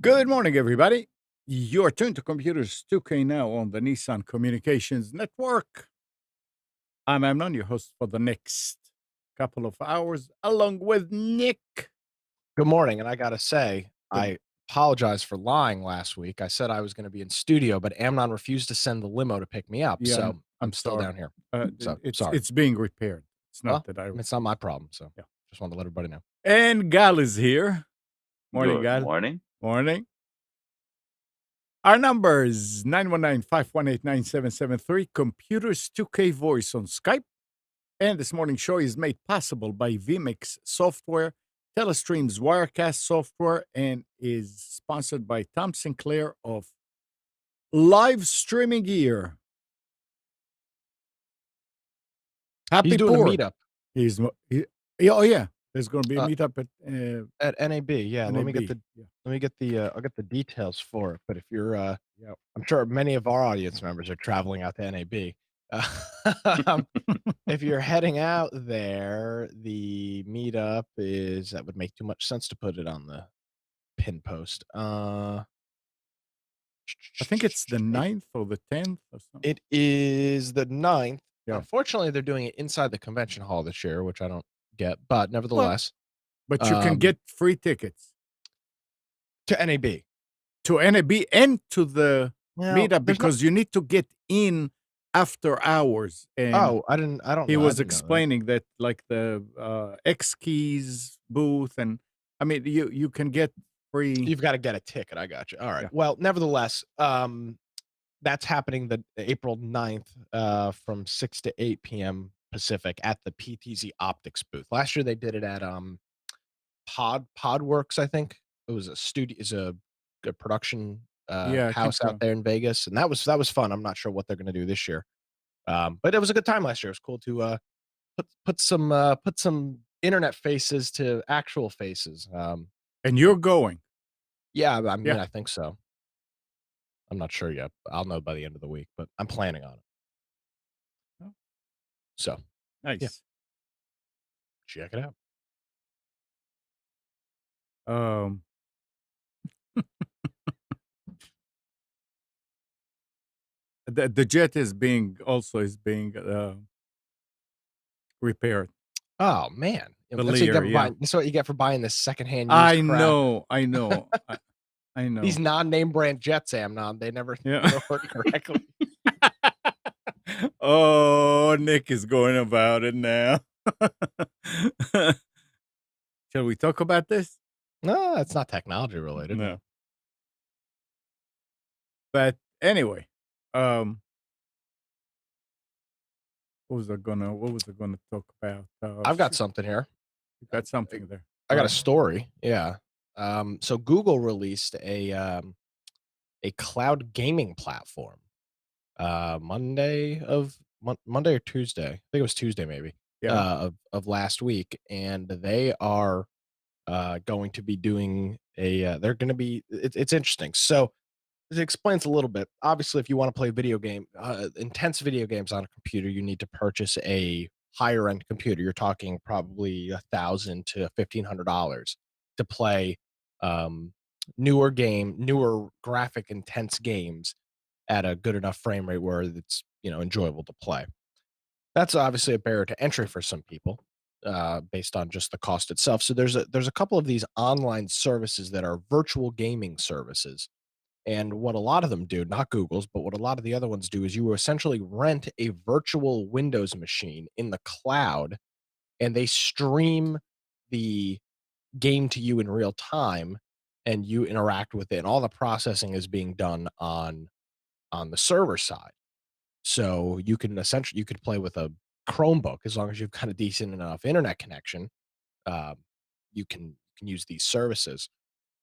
Good morning, everybody. You're tuned to Computers 2K now on the Nissan Communications Network. I'm Amnon, your host for the next couple of hours, along with Nick. Good morning, and I gotta say, Good- I apologize for lying last week. I said I was gonna be in studio, but Amnon refused to send the limo to pick me up, Yeah, so I'm still sorry. down here. So, it's sorry. it's being repaired. It's not Well, that I. it's not my problem, so Yeah. just wanted to let everybody know. And Gal is here. Morning, Good Gal. morning. Morning. Our number is 919-518-9773, Computers 2K Voice on Skype. And this morning's show is made possible by vMix Software, Telestream's Wirecast software, and is sponsored by Tom Sinclair of Live Streaming Gear. Happy He's doing Poor. a meetup Oh yeah, there's going to be a meetup at NAB. Yeah, let me get NAB. I'll get the details for it. But if you're, I'm sure many of our audience members are traveling out to NAB. If you're heading out there, the meetup that would make too much sense to put it on the pin post. I think it's the 9th or the 10th or something. It is the 9th. Yeah. Unfortunately, they're doing it inside the convention hall this year, which I don't get, but nevertheless. But you can get free tickets. To NAB. To NAB and to the meetup there's because you need to get in after hours. And I don't he know. was explaining that like the X Keys booth, and I mean you can get free. You've got to get a ticket. I got you. All right. Yeah. Well, nevertheless, that's happening the April 9th from 6 to 8 p.m. Pacific at the PTZ Optics booth. Last year they did it at Podworks, I think. It was a studio, is a production house out there in Vegas, and that was fun. I'm not sure what they're going to do this year, but it was a good time last year. It was cool to put some internet faces to actual faces. And you're going? Yeah, I mean, I think so. I'm not sure yet. I'll know by the end of the week, but I'm planning on it. Oh. So nice. Yeah. Check it out. The jet is being repaired. Oh man, The that's what you get for buying this secondhand. I know. I know. These non-name brand jets, Amnon, they never work correctly. Oh, Nick is going about it now. Shall we talk about this? No, it's not technology related. No. But anyway, what was I gonna talk about? I've got something here. You got something there. I got a story. Yeah. So Google released a cloud gaming platform Monday or Tuesday. I think it was Tuesday, maybe. Yeah. Of last week, and they are going to be doing they're going to be. It's interesting. So it explains a little bit. Obviously, if you want to play intense video games on a computer, you need to purchase a higher end computer. You're talking probably $1,000 to $1,500 to play newer graphic intense games at a good enough frame rate where it's enjoyable to play. That's obviously a barrier to entry for some people, based on just the cost itself. So there's a couple of these online services that are virtual gaming services. And what a lot of them do, not Google's, but what a lot of the other ones do is you essentially rent a virtual Windows machine in the cloud and they stream the game to you in real time, and you interact with it, and all the processing is being done on the server side. So you could play with a Chromebook as long as you've got a decent enough internet connection. Um, you can use these services.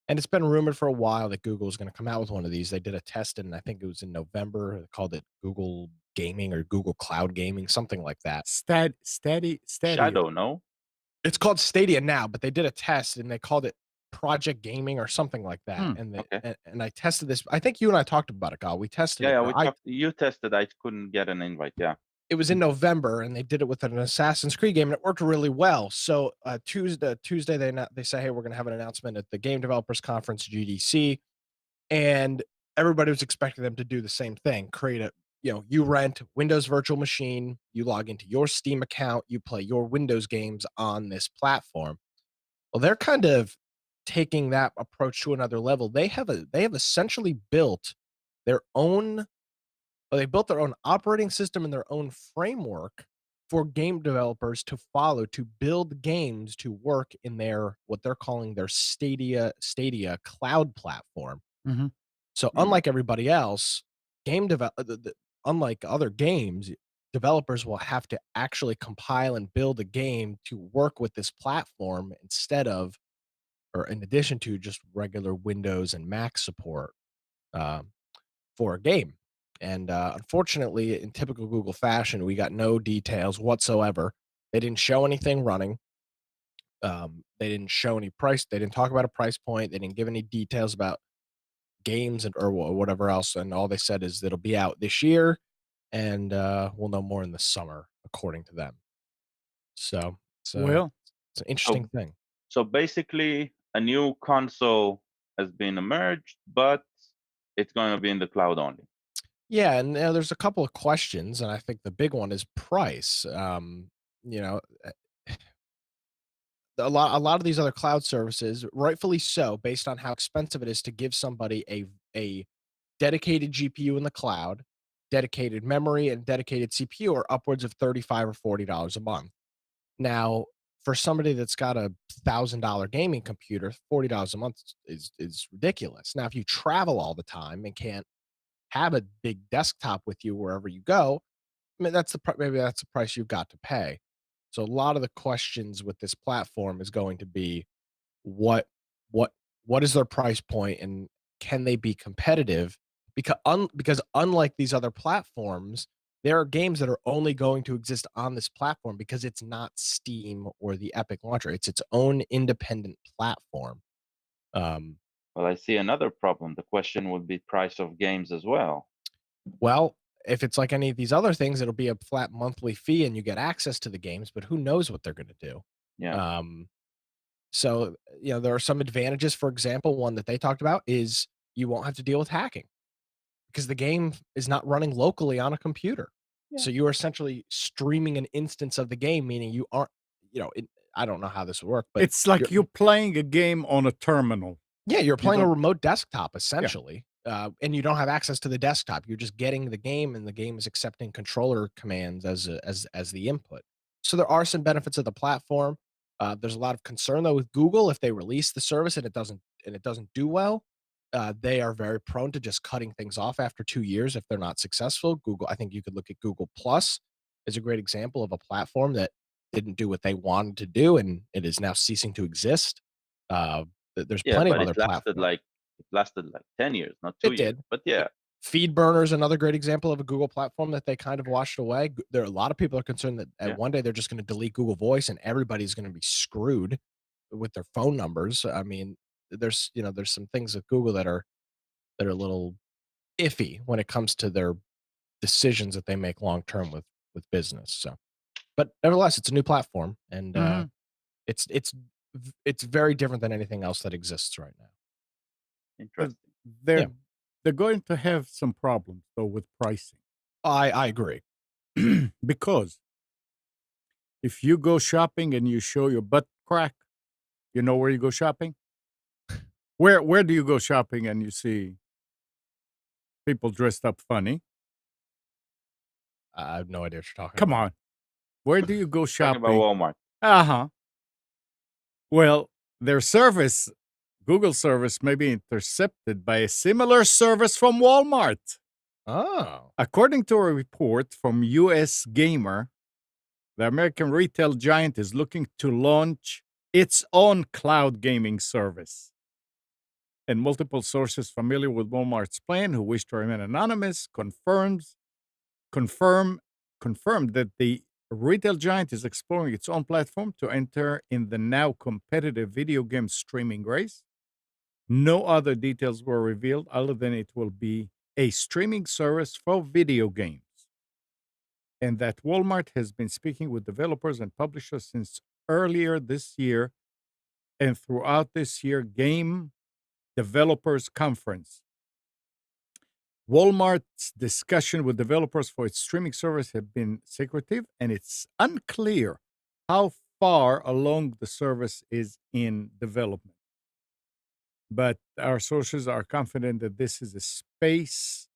And it's been rumored for a while that Google is going to come out with one of these. They did a test and I think it was in November. They called it Google Gaming or Google Cloud Gaming, something like that. Stadia. Shadow, no? It's called Stadia now, but they did a test and they called it Project Gaming or something like that. Hmm. Okay. And I tested this. I think you and I talked about it, Kyle. We tested Yeah, it. yeah, Or we I talked. You tested. I couldn't get an invite. Yeah. It was in November, and they did it with an Assassin's Creed game, and it worked really well. So Tuesday they say, hey, we're going to have an announcement at the Game Developers Conference (GDC), and everybody was expecting them to do the same thing. Create a you rent Windows Virtual Machine, you log into your Steam account, you play your Windows games on this platform. Well, they're kind of taking that approach to another level. They have essentially built their own they built their own operating system and their own framework for game developers to follow to build games to work in their what they're calling their Stadia cloud platform. Mhm. So Mm. unlike everybody else, unlike other games, developers will have to actually compile and build a game to work with this platform instead of or in addition to just regular Windows and Mac support. Um, for a game. And unfortunately, in typical Google fashion, we got no details whatsoever. They didn't show anything running. They didn't show any price. They didn't talk about a price point. They didn't give any details about games and or whatever else. And all they said is it'll be out this year, and we'll know more in the summer, according to them. So Well, it's an So, interesting thing. so basically, a new console has been emerged, but it's going to be in the cloud only. Yeah, and there's a couple of questions, and I think the big one is price. You know, a lot of these other cloud services, rightfully so, based on how expensive it is to give somebody a dedicated GPU in the cloud, dedicated memory, and dedicated CPU are upwards of 35 or $40 a month. Now, for somebody that's got a $1,000 gaming computer, $40 a month is ridiculous. Now, if you travel all the time and can't have a big desktop with you wherever you go, I mean, maybe that's the price you've got to pay. So a lot of the questions with this platform is going to be what what what is their price point and can they be competitive? Because unlike these other platforms, there are games that are only going to exist on this platform because it's not Steam or the Epic launcher. It's its own independent platform. Um, Well, I see another problem. The question would be price of games as well. Well, if it's like any of these other things, it'll be a flat monthly fee and you get access to the games, but who knows what they're gonna do. Yeah. Um, so, there are some advantages. For example, one that they talked about is you won't have to deal with hacking because the game is not running locally on a computer. Yeah. So you are essentially streaming an instance of the game, meaning you aren't, I don't know how this would work, but it's like you're you're playing a game on a terminal. yeah, you're You playing a don't remote desktop Yeah. essentially, and you don't have access to the desktop. You're just getting the game, and the game is accepting controller commands as the input. So there are some benefits of the platform. There's a lot of concern though with Google if they release the service and it doesn't do well. They are very prone to just cutting things off after 2 years if they're not successful. Google, I think you could look at Google Plus as a great example of a platform that didn't do what they wanted to do, and it is now ceasing to exist. Uh, there's Yeah, plenty of but other platforms. it lasted like 10 years, not It 2 years. did. But It yeah, Feedburner is another great example of a Google platform that they kind of washed away. There are a lot of people are concerned that at yeah. one day they're just gonna delete Google Voice and everybody's gonna be screwed with their phone numbers. I mean, there's some things with Google that are a little iffy when it comes to their decisions that they make long term with business. So, but nevertheless, it's a new platform and Mhm. it's it's very different than anything else that exists right now. Uh, Interesting. they're Yeah, they're going to have some problems though with pricing I agree. because if you go shopping and you show your butt crack, you know where you go shopping? Where do you go shopping and you see people dressed up funny? I have no idea what you're talking Come about. on. Where do you go Talking about shopping? Walmart. Uh-huh. Well, their service, Google service, may be intercepted by a similar service from Walmart. Oh. According to a report from US Gamer, the American retail giant is looking to launch its own cloud gaming service. And multiple sources familiar with Walmart's plan, who wish to remain anonymous, confirm confirmed that the retail giant is exploring its own platform to enter in the now competitive video game streaming race. No other details were revealed other than it will be a streaming service for video games, and that Walmart has been speaking with developers and publishers since earlier this year and throughout this year game developers conference. Walmart's discussion with developers for its streaming service have been secretive, and it's unclear how far along the service is in development. But our sources are confident that this is a space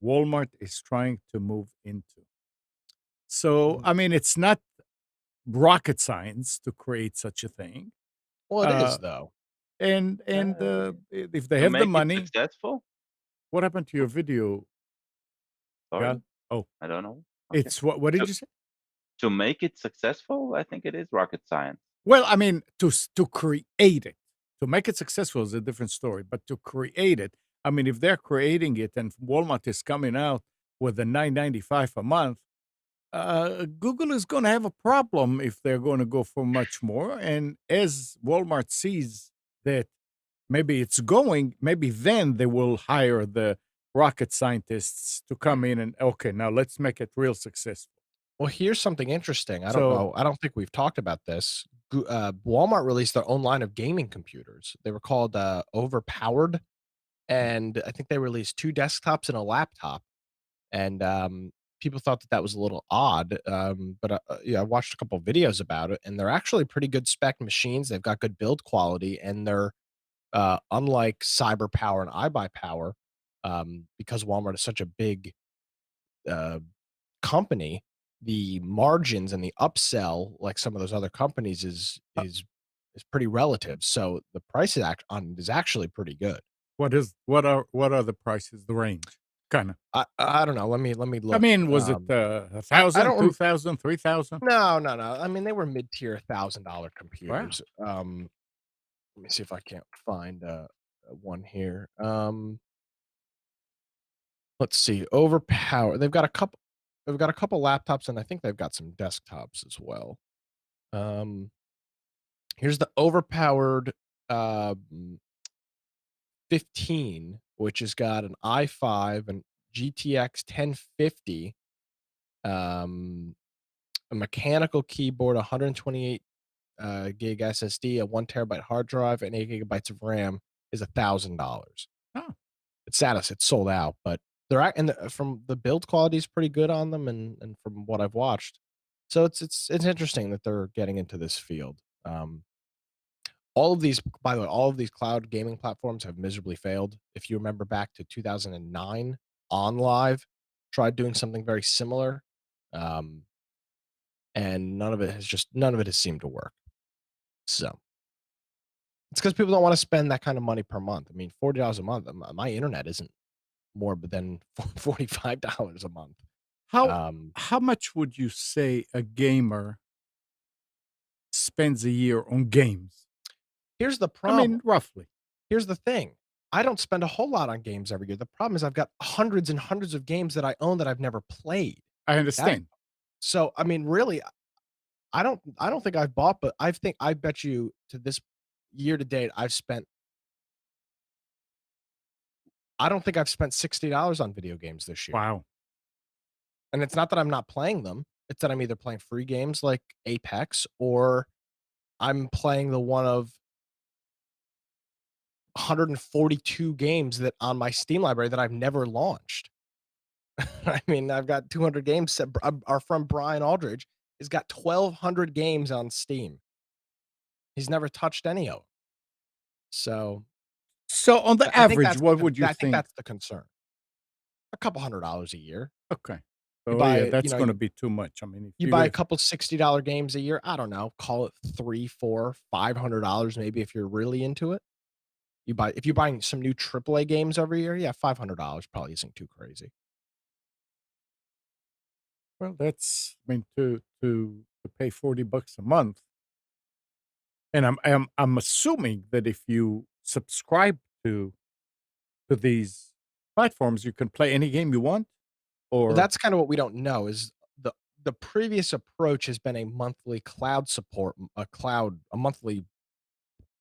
Walmart is trying to move into. So, Mm. I mean, it's not rocket science to create such a thing. Well, it Uh, is though. and if they To have the make it money, successful? what happened to your video, Gal? Sorry, Oh, I don't know. Okay. it's what? What did To you say? to make it successful, I think it is rocket science. Well, I mean, to create it, to make it successful is a different story. But to create it, I mean, if they're creating it and Walmart is coming out with the $9.95 a month, Google is going to have a problem if they're going to go for much more. And as Walmart sees that maybe it's going, maybe then they will hire the rocket scientists to come in and okay, now let's make it real successful. Well, here's something interesting. I don't So know. I don't think we've talked about this. Walmart released their own line of gaming computers. They were called Overpowered, and I think they released 2 desktops and a laptop. And people thought that that was a little odd. But yeah, I watched a couple videos about it, and they're actually pretty good spec machines. They've got good build quality, and they're unlike CyberPower and iBuyPower, because Walmart is such a big uh, company, the margins and the upsell, like some of those other companies, is pretty relative. So the price is on is actually pretty good. what are the prices, the range? Kind of. I don't know. Let me I look. mean, was it a I thousand, don't. 2,000, 3,000? No, no, no. I mean, they were mid-tier $1,000 Wow. computers. Let me see if I can't find one here. Let's see. Overpower. They've got a couple. They've got a couple laptops, and I think they've got some desktops as well. Um, Here's the overpowered, um, 15, which has got an i5 and GTX 1050, um, a mechanical keyboard, 128 gig SSD, a 1 terabyte hard drive, and 8 gigabytes of RAM is $1,000. Oh, It's sad as it's sold out, but from the build quality is pretty good on them, and from what I've watched, so it's interesting that they're getting into this field. All of these, by the way, all of these cloud gaming platforms have miserably failed. If you remember back to 2009, OnLive tried doing something very similar, um, and none of it has seemed to work. So it's because people don't want to spend that kind of money per month. I mean, $40 a month. My internet isn't more than $45 a month. how Um, how much would you say a gamer spends a year on games? Here's the I mean, problem. roughly. Here's the thing. I don't spend a whole lot on games every year. The problem is I've got hundreds and hundreds of games that I own that I've never played. I That's understand. so I mean, really, I don't think I've bought, but I bet you to this year to date, I don't think I've spent $60 on video games this year. Wow. And it's not that I'm not playing them. It's that I'm either playing free games like Apex, or I'm playing the one of 142 games that on my Steam library that I've never launched. I mean, I've got 200 games set. Our friend Brian Aldridge has got 1,200 games on Steam. He's never touched any of them. So So on the I think average, what would you I think think? that's the concern. A couple $100 a year. Okay. You Oh yeah, buy, that's going to be too much. I mean, if you you buy a guys, couple $60 games a year. I don't know, call it 3, 4, $500 maybe if you're really into it. If you're buying some new AAA games every year, yeah, $500 probably isn't too crazy. well, that's I mean to pay $40 a month, and I'm assuming that if you subscribe to these platforms, you can play any game you want, Well, or that's kinda what we don't know is the previous approach has been a monthly cloud support, a monthly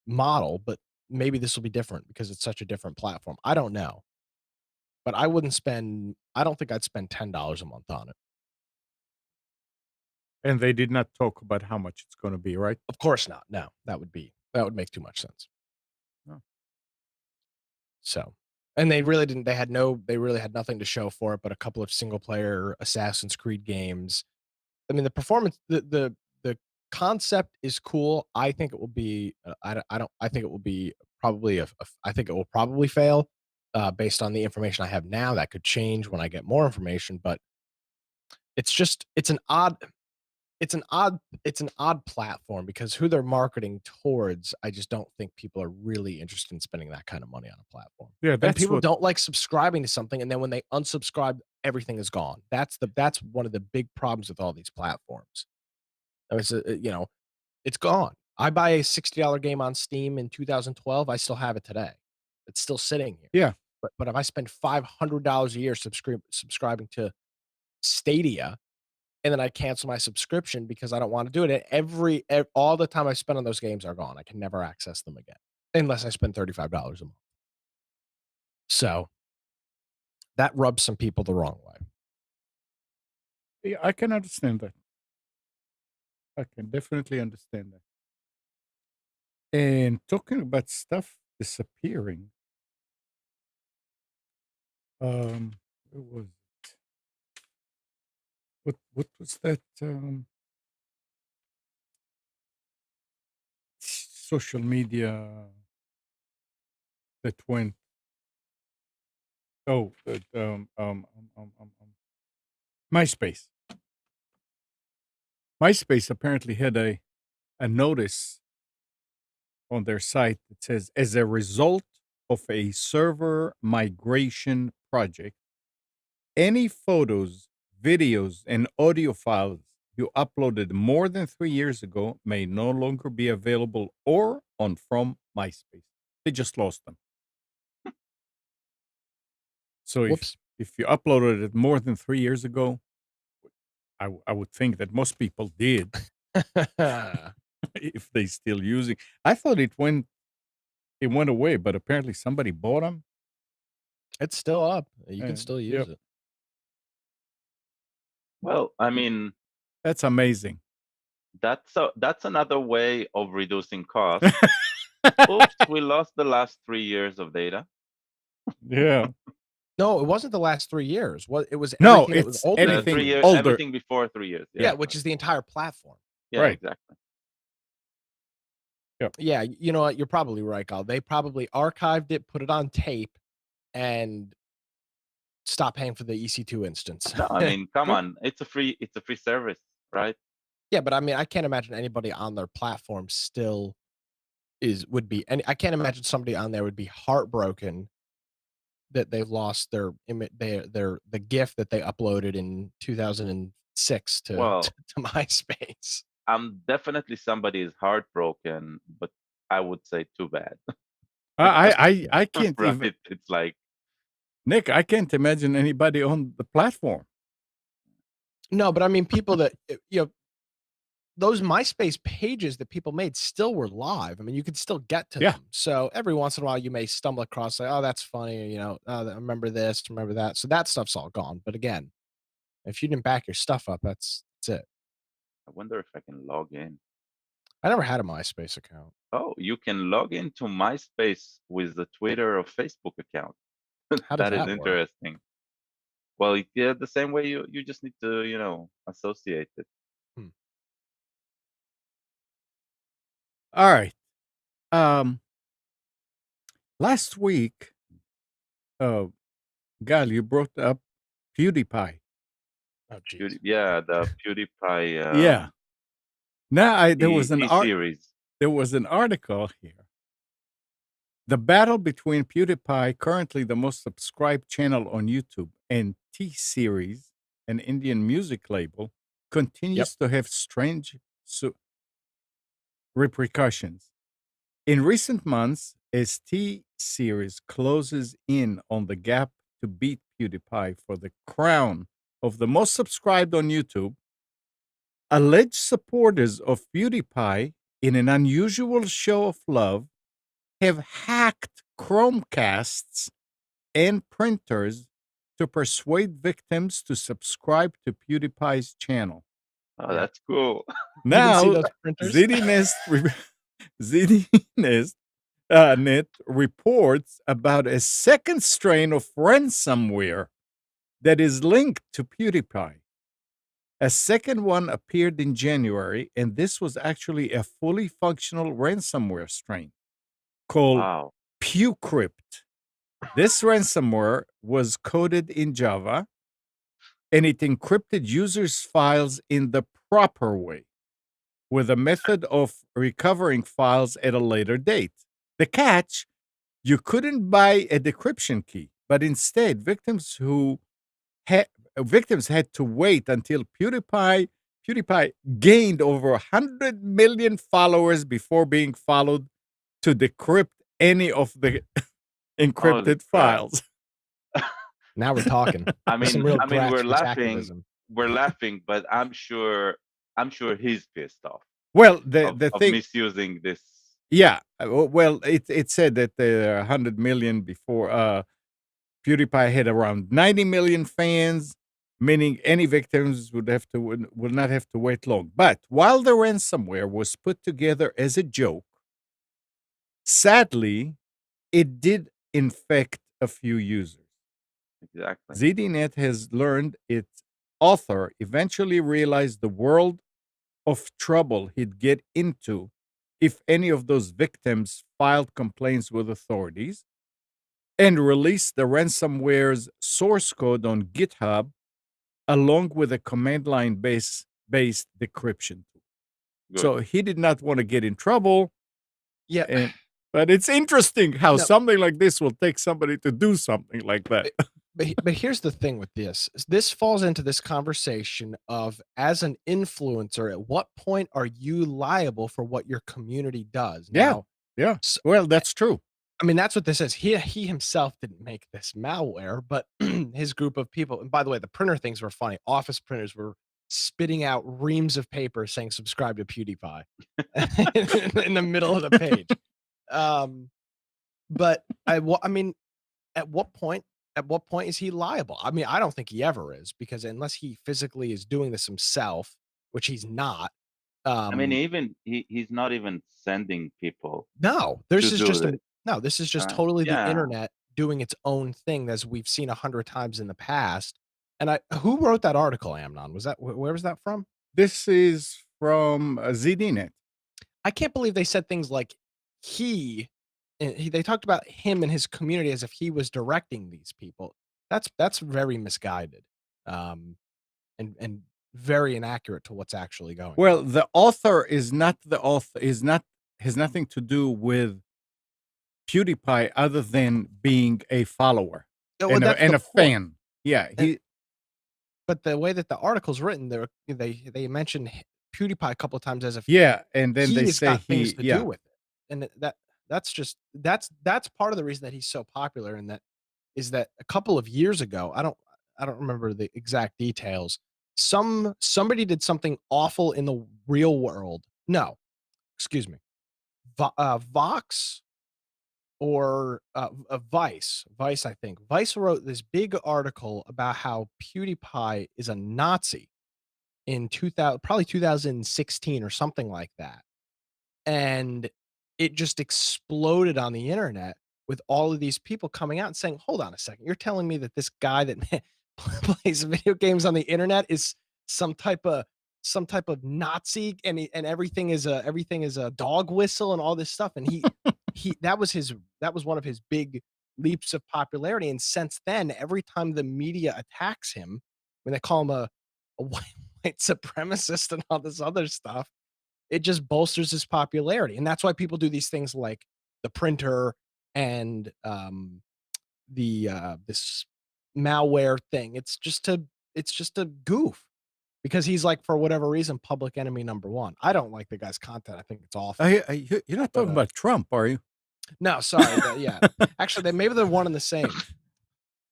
model, but maybe this will be different because it's such a different platform. I don't know, but I don't think I'd spend $10 a month on it. and they did not talk about how much it's going to be, right? Of course not, no, that would make too much sense. Oh. So, and they really had nothing to show for it but a couple of single player Assassin's Creed games. I mean, the performance, the concept is cool. I think it will be, I don't, I think it will be probably I think it will probably fail, based on the information I have now. That could change when I get more information, but it's just, it's an odd platform because who they're marketing towards, I just don't think people are really interested in spending that kind of money on a platform. Yeah, And that's people what. don't like subscribing to something, and then when they unsubscribe, everything is gone. That's one of the big problems with all these platforms. I mean, it's gone. I buy a $60 game on Steam in 2012, I still have it today. It's still sitting here. Yeah, But if I spend $500 a year subscribing to Stadia, and then I cancel my subscription because I don't wanna do it, all the time I spent on those games are gone. I can never access them again, unless I spend $35 a month. So, that rubs some people the wrong way. yeah, I can understand that. I can definitely understand that. And talking about stuff disappearing, where was what was that social media that went? Oh, MySpace. MySpace apparently had a notice on their site that says, as a result of a server migration project, any photos, videos, and audio files you uploaded more than 3 years ago may no longer be available or on from MySpace. They just lost them. So Whoops. if you uploaded it more than 3 years ago, I would think that most people did if they still using. I thought it went away, but apparently somebody bought them. It's still up. You can And still use yep, it. Well, I mean, that's amazing. that's another way of reducing costs. Oops, we lost the last 3 years of data. Yeah. No, it wasn't the last 3 years. What it was No, everything that was it's older than 3 3 anything years, years. older. everything before 3 years. Yeah, Yeah, which is the entire platform. yeah, Right. exactly. Yep. Yeah, you know what? You're probably right, Gal. They probably archived it, put it on tape, and stopped paying for the EC2 instance. No, I mean, come Yep. on, it's a free service, right? Yeah, but I mean, I can't imagine anybody on their platform still would be, and I can't imagine somebody on there would be heartbroken that they've lost the gift that they uploaded in 2006 to Well, to MySpace. I'm definitely somebody is heartbroken, but I would say too bad, I can't even, right? It's like, Nick. I can't imagine anybody on the platform. No, but I mean, people that those MySpace pages that people made still were live. I mean, you could still get to Yeah. them. So every once in a while, you may stumble across, like, oh, that's funny. I remember this, remember that. So that stuff's all gone. But again, if you didn't back your stuff up, that's it. I wonder if I can log in. I never had a MySpace account. Oh, you can log into MySpace with the Twitter or Facebook account. How does That is that work? interesting. Well, yeah, the same way you just need to, associate it. Hmm. All right. Um, Last week, Gal, you brought up PewDiePie. Oh, geez. Yeah, the PewDiePie Yeah. Now T series. there was an article here. The battle between PewDiePie, currently the most subscribed channel on YouTube, and T Series, an Indian music label, Yep. continues to have strange repercussions. In recent months, as T Series closes in on the gap to beat PewDiePie for the crown of the most subscribed on YouTube, alleged supporters of PewDiePie, in an unusual show of love, have hacked Chromecasts and printers to persuade victims to subscribe to PewDiePie's channel. Oh, Yeah. that's cool. You didn't see Now, those printers? ZDNet Net reports about a second strain of ransomware that is linked to PewDiePie. A second one appeared in January, and this was actually a fully functional ransomware strain called Wow. PewCrypt. This ransomware was coded in Java, and it encrypted users' files in the proper way, with a method of recovering files at a later date. The catch: you couldn't buy a decryption key, but instead, victims had to wait until PewDiePie gained over 100 million followers before being followed to decrypt any of the Holy encrypted crap. files. Now we're talking. I There's some mean, real I mean, we're grassroots laughing. activism. We're laughing, but I'm sure he's pissed off Well, the of thing, misusing this. yeah. Well, it said that there are 100 million before. PewDiePie had around 90 million fans, meaning any victims would not have to wait long. But while the ransomware was put together as a joke, sadly, it did infect a few users. Exactly. ZDNet has learned its author eventually realized the world of trouble he'd get into if any of those victims filed complaints with authorities, and released the ransomware's source code on GitHub along with a command line based decryption tool. Good. So he did not want to get in trouble. Yeah. But it's interesting how No. something like this will take somebody to do something like that. But here's the thing with this. This falls into this conversation of, as an influencer, at what point are you liable for what your community does? Yeah. Now, Yeah. so, Well, that's true. I mean, that's what this is. He himself didn't make this malware, but his group of people. And by the way, the printer things were funny. Office printers were spitting out reams of paper saying "subscribe to PewDiePie" in the middle of the page. But I mean, at what point? At what point is he liable? I mean, I don't think he ever is, because unless he physically is doing this himself, which he's not. I mean, even he's not even sending people. No, to this is do just it. this is just totally the Yeah. internet doing its own thing, as we've seen 100 times in the past. And who wrote that article, Amnon? Was that where was that from? This is from ZDNet. I can't believe they said things like they talked about him and his community as if he was directing these people. That's very misguided, and very inaccurate to what's actually going on. Well, the author is not the author, has nothing to do with PewDiePie other than being a follower Well, and that's a the point. fan. Yeah, But the way that the article's written, they mention PewDiePie a couple of times as if yeah, and then they he's say got things to yeah. do with it, and that's part of the reason that he's so popular, and that is that a couple of years ago, I don't remember the exact details. Somebody did something awful in the real world. No, excuse me, Vox or Vice, I think. Vice wrote this big article about how PewDiePie is a Nazi in 2016 or something like that. And it just exploded on the internet with all of these people coming out and saying, "Hold on a second. You're telling me that this guy that plays video games on the internet is some type of Nazi, and everything is a dog whistle and all this stuff." And that was one of his big leaps of popularity. And since then, every time the media attacks him, when they call him a white supremacist and all this other stuff, it just bolsters his popularity. And that's why people do these things like the printer and the this malware thing. It's just a goof because he's like, for whatever reason, public enemy number one. I don't like the guy's content. I think it's awful. You're not But talking about Trump, are you? no, sorry. Yeah. Actually, maybe they're one and the same.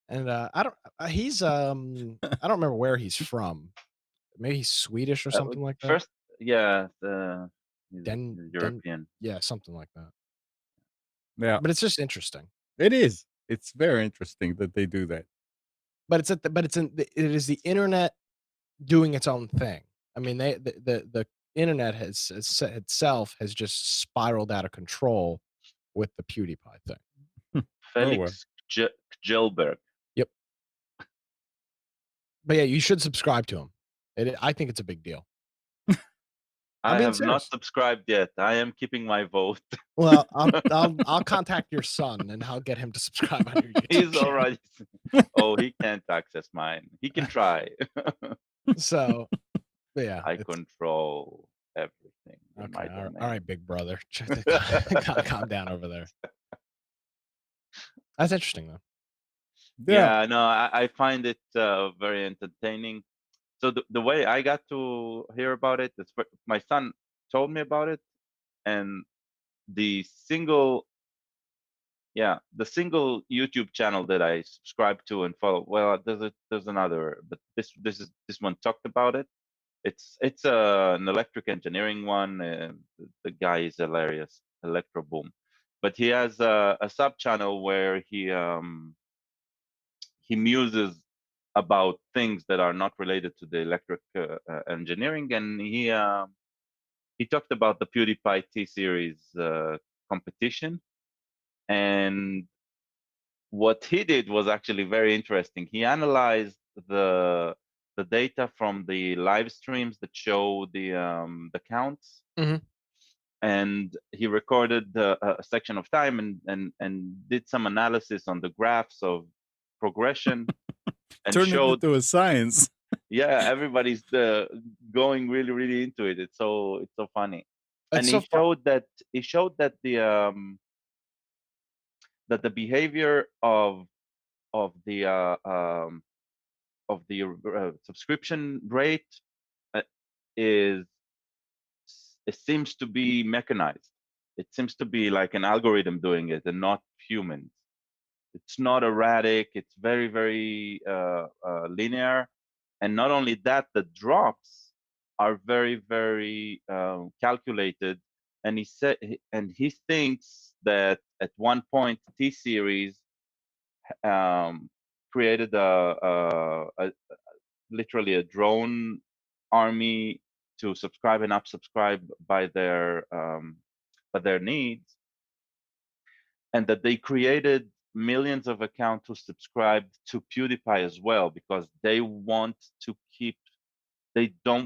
And I don't he's I don't remember where he's from. Maybe he's Swedish or something like that. First, yeah, he's Den European. yeah, something like that. Yeah, But it's just interesting. it is. It's very interesting that they do that. But it is the internet doing its own thing. I mean, the internet itself has just spiraled out of control with the PewDiePie thing. Oh, well. Felix Kjellberg. Yep. But yeah, you should subscribe to him. I think it's a big deal. I being have not serious. subscribed yet. I am keeping my vote. Well, I'll contact your son and I'll get him to subscribe on your YouTube He's channel. already. Oh, he can't access mine. He can try. So, but yeah, I control everything in okay. my All domain. right, big brother. Calm down over there. That's interesting, though. Yeah. Yeah, no, I find it very entertaining. So the way I got to hear about it is my son told me about it, and the single YouTube channel that I subscribe to and follow. Well, there's another, but this one talked about it. It's an electric engineering one. The guy is hilarious, Electro Boom, but he has a sub channel where he muses about things that are not related to the electric engineering, and he talked about the PewDiePie T series competition, and what he did was actually very interesting. He analyzed the data from the live streams that show the counts, Mhm. and he recorded a section of time and did some analysis on the graphs of progression and Turn it showed into a science. yeah, everybody's going really into it. It's so funny. And It's so fun. he showed that the behavior of the subscription rate uh, is it seems to be mechanized. It seems to be like an algorithm doing it and not humans. It's not erratic. It's very linear, and not only that, the drops are very calculated. And he thinks that at one point T series created a literally a drone army to subscribe and unsubscribe by their needs, and that they created millions of accounts who subscribed to PewDiePie as well because they don't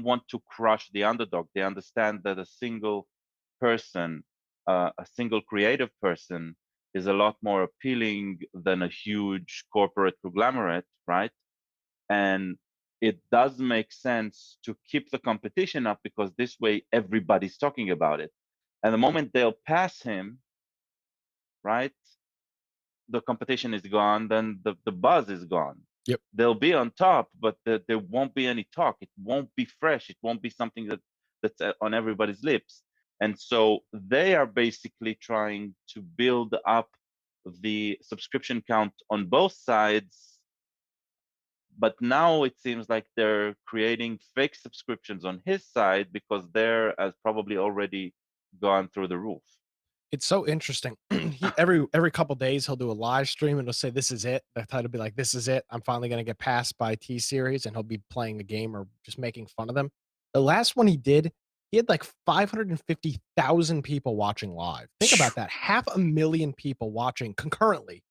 want to crush the underdog. They understand that a single person, a single creative person, is a lot more appealing than a huge corporate conglomerate, right? And it does make sense to keep the competition up because this way everybody's talking about it. And the moment they'll pass him, right, the competition is gone, then the buzz is gone. Yep. They'll be on top, but there won't be any talk. It won't be fresh. It won't be something that's on everybody's lips. And so they are basically trying to build up the subscription count on both sides. But now it seems like they're creating fake subscriptions on his side because they're as probably already gone through the roof. It's so interesting. Every couple days he'll do a live stream and he'll say, "This is it." The title will be like, "This is it. I'm finally gonna get passed by T series," and he'll be playing a game or just making fun of them. The last one he did, he had like 550,000 people watching live. Think about that. 500,000 people watching concurrently.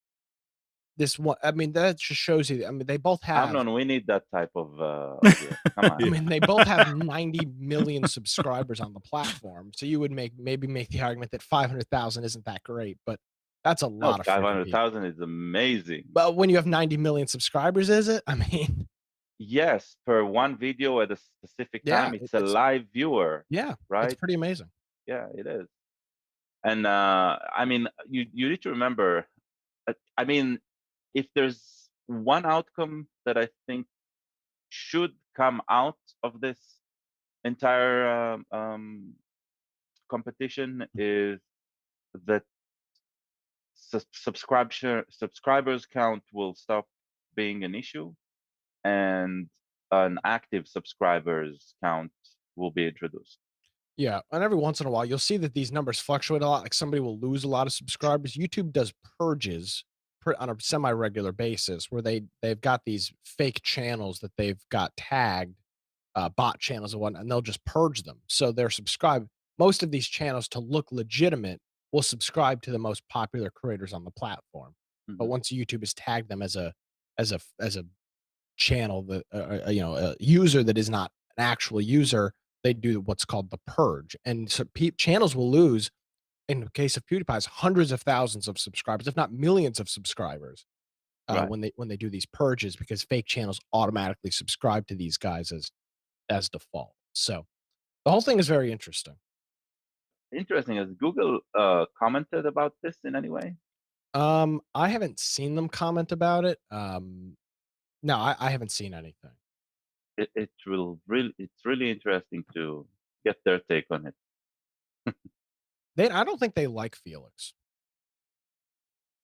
This one, I mean, that just shows you. I mean, they both have. Amnon, we need that type of audio. Come on. I mean, they both have 90 million subscribers on the platform. So you would maybe make the argument that 500,000 isn't that great, but that's a No, lot of freaking people. 500,000 is amazing. But when you have 90 million subscribers, is it? I mean, Yes, per one video at a specific Yeah, time. It's a live viewer, yeah, it's right? pretty amazing. Yeah, it is. And I mean, you need to remember. I mean, if there's one outcome that I think should come out of this entire competition is that subscribers count will stop being an issue, and an active subscribers count will be introduced. Yeah, and every once in a while, you'll see that these numbers fluctuate a lot. Like somebody will lose a lot of subscribers. YouTube does purges on a semi-regular basis, where they've got these fake channels that they've got tagged, bot channels and whatnot, and they'll just purge them. So they're subscribed. Most of these channels, to look legitimate, will subscribe to the most popular creators on the platform. But Mhm. once YouTube has tagged them as a channel that a user that is not an actual user, they do what's called the purge, and so channels will lose, in the case of PewDiePie's, hundreds of thousands of subscribers, if not millions of subscribers, Right. when they do these purges, because fake channels automatically subscribe to these guys as default. So the whole thing is very interesting. Interesting. Has Google commented about this in any way? I haven't seen them comment about it. No, I haven't seen anything. It's really interesting to get their take on it. I don't think they like Felix.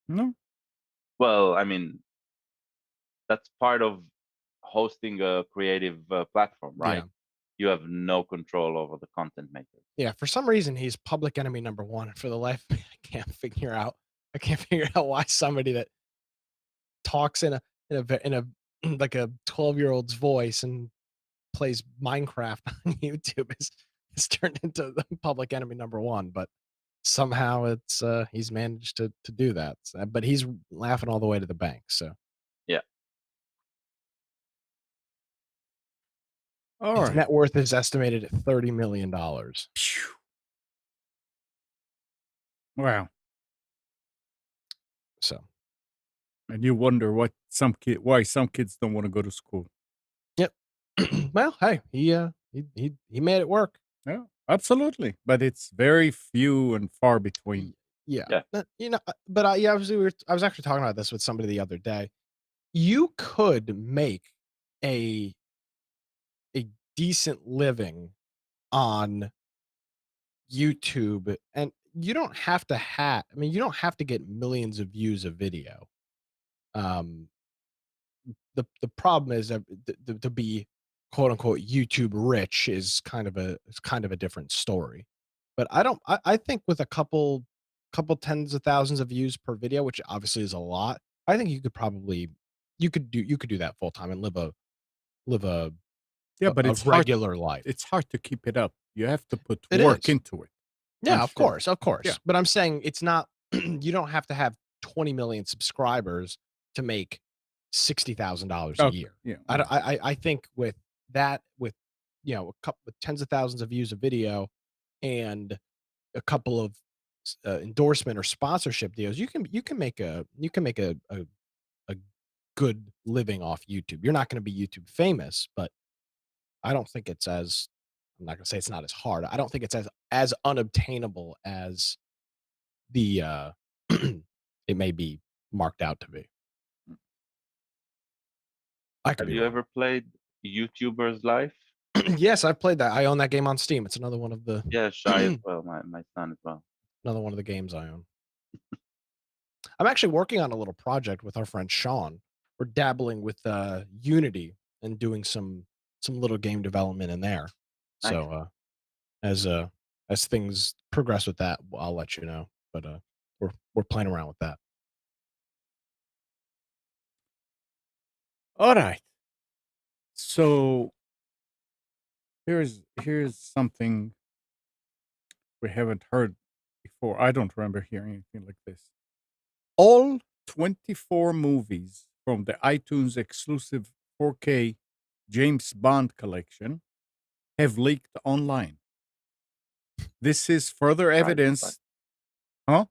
No. Well, I mean, that's part of hosting a creative platform, Yeah. right? You have no control over the content maker. Yeah, for some reason, he's public enemy number 1, and for the life of me, I can't figure out why somebody that talks in a like a 12-year-old's voice and plays Minecraft on YouTube is turned into the public enemy number 1, but somehow he's managed to do that, but he's laughing all the way to the bank, so Yeah. All his right. net worth is estimated at $30 million. Phew. Wow. So, And you wonder why some kids don't want to go to school. yep. Well, hey, he made it work. Yeah, absolutely. But it's very few and far between. Y Yeah, Yeah. but yeah, I was actually talking about this with somebody the other day. You could make a a decent living on YouTube, and you don't have to you don't have to get millions of views of video. Um, the problem is that to be quote unquote YouTube rich is kind of a different story. But I think with a couple tens of thousands of views per video, which obviously is a lot, I think you could do that full time and live Yeah, but a regular life. it's hard to keep it up. You have to put It work is. into it. I'm Yeah, sure. of Yeah. course. But I'm saying it's not you don't have to have 20 million subscribers to make $60,000 a Okay. year. Yeah. I think with that, with a couple with tens of thousands of views of video and a couple of endorsement or sponsorship deals, you can make a good living off YouTube. You're not going to be YouTube famous, but I don't think it's as I'm not going to say it's not as hard. I don't think it's as unobtainable as the it may be marked out to be. I could Have be you wrong. ever played YouTuber's Life? Yes, I've played that. I own that game on Steam. It's another one of the Yeah, Shy as well. My son as well. another one of the games I own. I'm actually working on a little project with our friend Sean. We're dabbling with Unity and doing some little game development in there. Nice. So as as things progress with that, I'll let you know. But we're playing around with that. All right. So here's something we haven't heard before. I don't remember hearing anything like this. All 24 movies from the iTunes exclusive 4K James Bond collection have leaked online. This is further Surprise, evidence. Huh?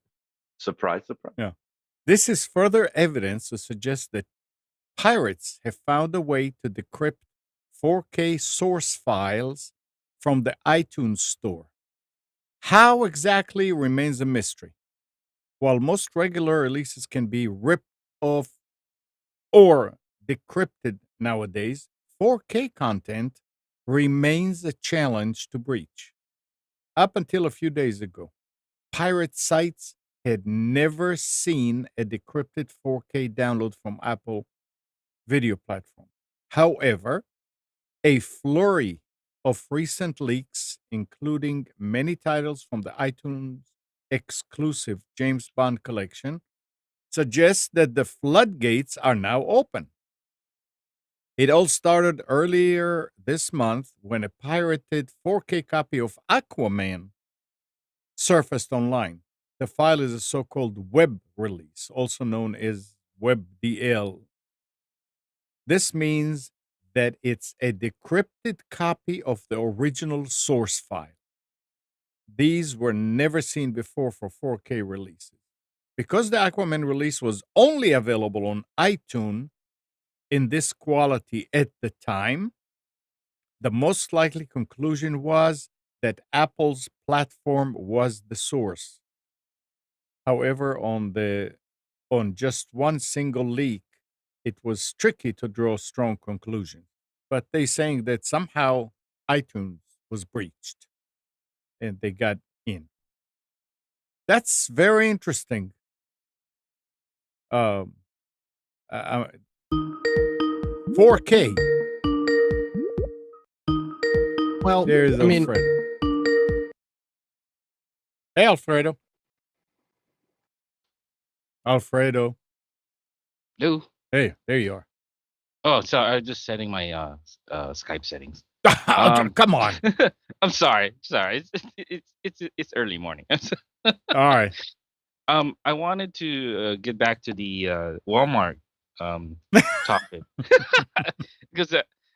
surprise, surprise. Yeah. This is further evidence to suggest that pirates have found a way to decrypt 4K source files from the iTunes store. How exactly remains a mystery. While most regular releases can be ripped off or decrypted nowadays, 4K content remains a challenge to breach. Up until a few days ago, pirate sites had never seen a decrypted 4K download from Apple video platform. However, a flurry of recent leaks, including many titles from the iTunes exclusive James Bond collection, suggests that the floodgates are now open. It all started earlier this month when a pirated 4K copy of Aquaman surfaced online. The file is a so called web release, also known as WebDL. This means that it's a decrypted copy of the original source file. These were never seen before for 4K releases. Because the Aquaman release was only available on iTunes in this quality at the time, the most likely conclusion was that Apple's platform was the source. However, on just one single leak, it was tricky to draw strong conclusions. But they saying that somehow iTunes was breached and they got in. That's very interesting. Um, uh, 4K. Well, There's I mean, Alfredo. Hey, Alfredo. Alfredo. No. Hey, there you are. Oh, sorry. I was just setting my Skype settings. Come on. I'm sorry. Sorry. It's early morning. All right. I wanted to get back to the Walmart topic because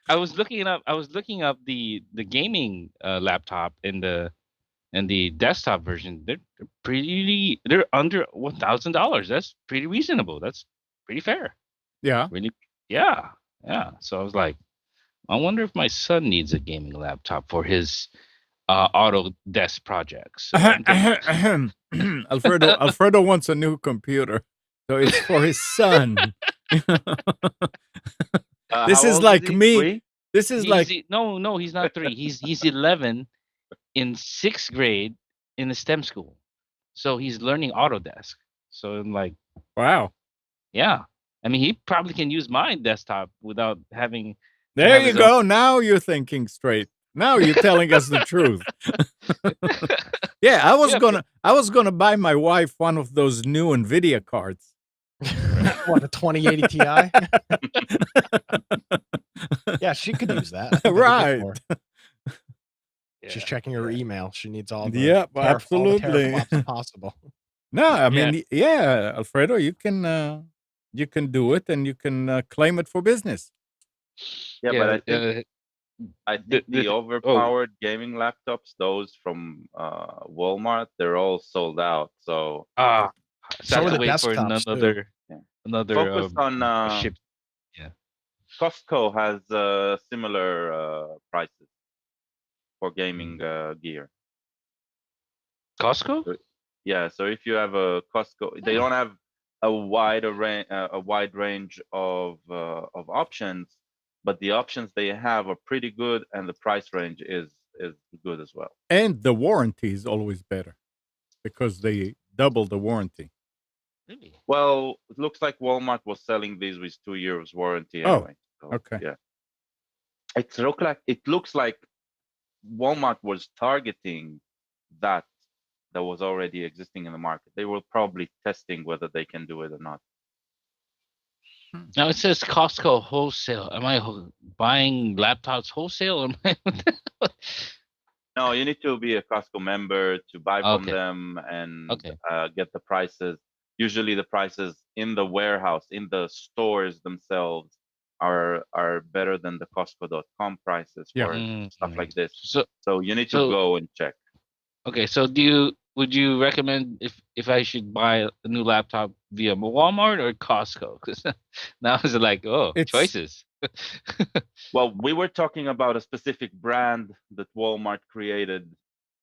I was looking up. I was looking up the gaming laptop and the desktop version. They're pretty. They're under $1,000. That's pretty reasonable. That's pretty fair. Yeah. Really. Yeah. Yeah. So I was like, I wonder if my son needs a gaming laptop for his Autodesk projects. So I'm thinking, Alfredo wants a new computer. So it's for his son. This How is old like he? me. 3? This is like no, he's not 3. He's 11 in 6th grade in the STEM school. So he's learning Autodesk. So I'm like, wow. yeah. I mean, he probably can use my desktop without having to There have you his go. Now you're thinking straight. Now you're telling us the truth. Yeah, Yeah, I was gonna buy my wife one of those new Nvidia cards. what, a 2080 Ti? Yeah, she could use that. That'd be good Right. for her. She's yeah, checking her yeah. email. She needs all the Yep, all the absolutely. teraflops possible. No, I Yeah. mean, yeah, Alfredo, you can do it and you can claim it for business. Yeah, but I think the oh, overpowered gaming laptops, those from Walmart, they're all sold out. So so So I are have to the wait for desktops, too. Yeah. another focus on ship. Yeah. Costco has similar prices for gaming gear. Costco? Yeah, so if you have a Costco, they don't have a wide range of options, but the options they have are pretty good, and the price range is good as well. And the warranty is always better because they double the warranty. Really? Well, it looks like Walmart was selling these with 2 years warranty Oh, anyway. So, okay. yeah, it looks like Walmart was targeting that was already existing in the market. They were probably testing whether they can do it or not. Now it says Costco wholesale. Am I buying laptops wholesale? Or am I... No, you need to be a Costco member to buy from Okay. them and Okay. get the prices. Usually, the prices in the warehouse, in the stores themselves, are better than the Costco.com prices Yeah. for stuff like this. So So you need to go and check. okay. So do would you recommend if I should buy a new laptop via Walmart or Costco? Because now it's like, oh, It's choices. Well, we were talking about a specific brand that Walmart created,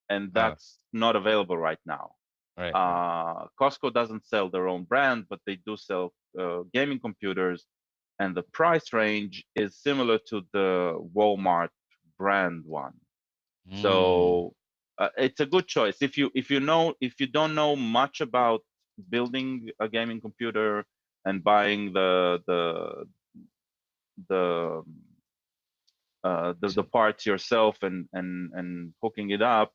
and Oh, that's not available right now. right. Costco doesn't sell their own brand, but they do sell gaming computers, and the price range is similar to the Walmart brand one. Mm, So it's a good choice. If you don't know much about building a gaming computer and buying the the so, parts yourself and hooking it up,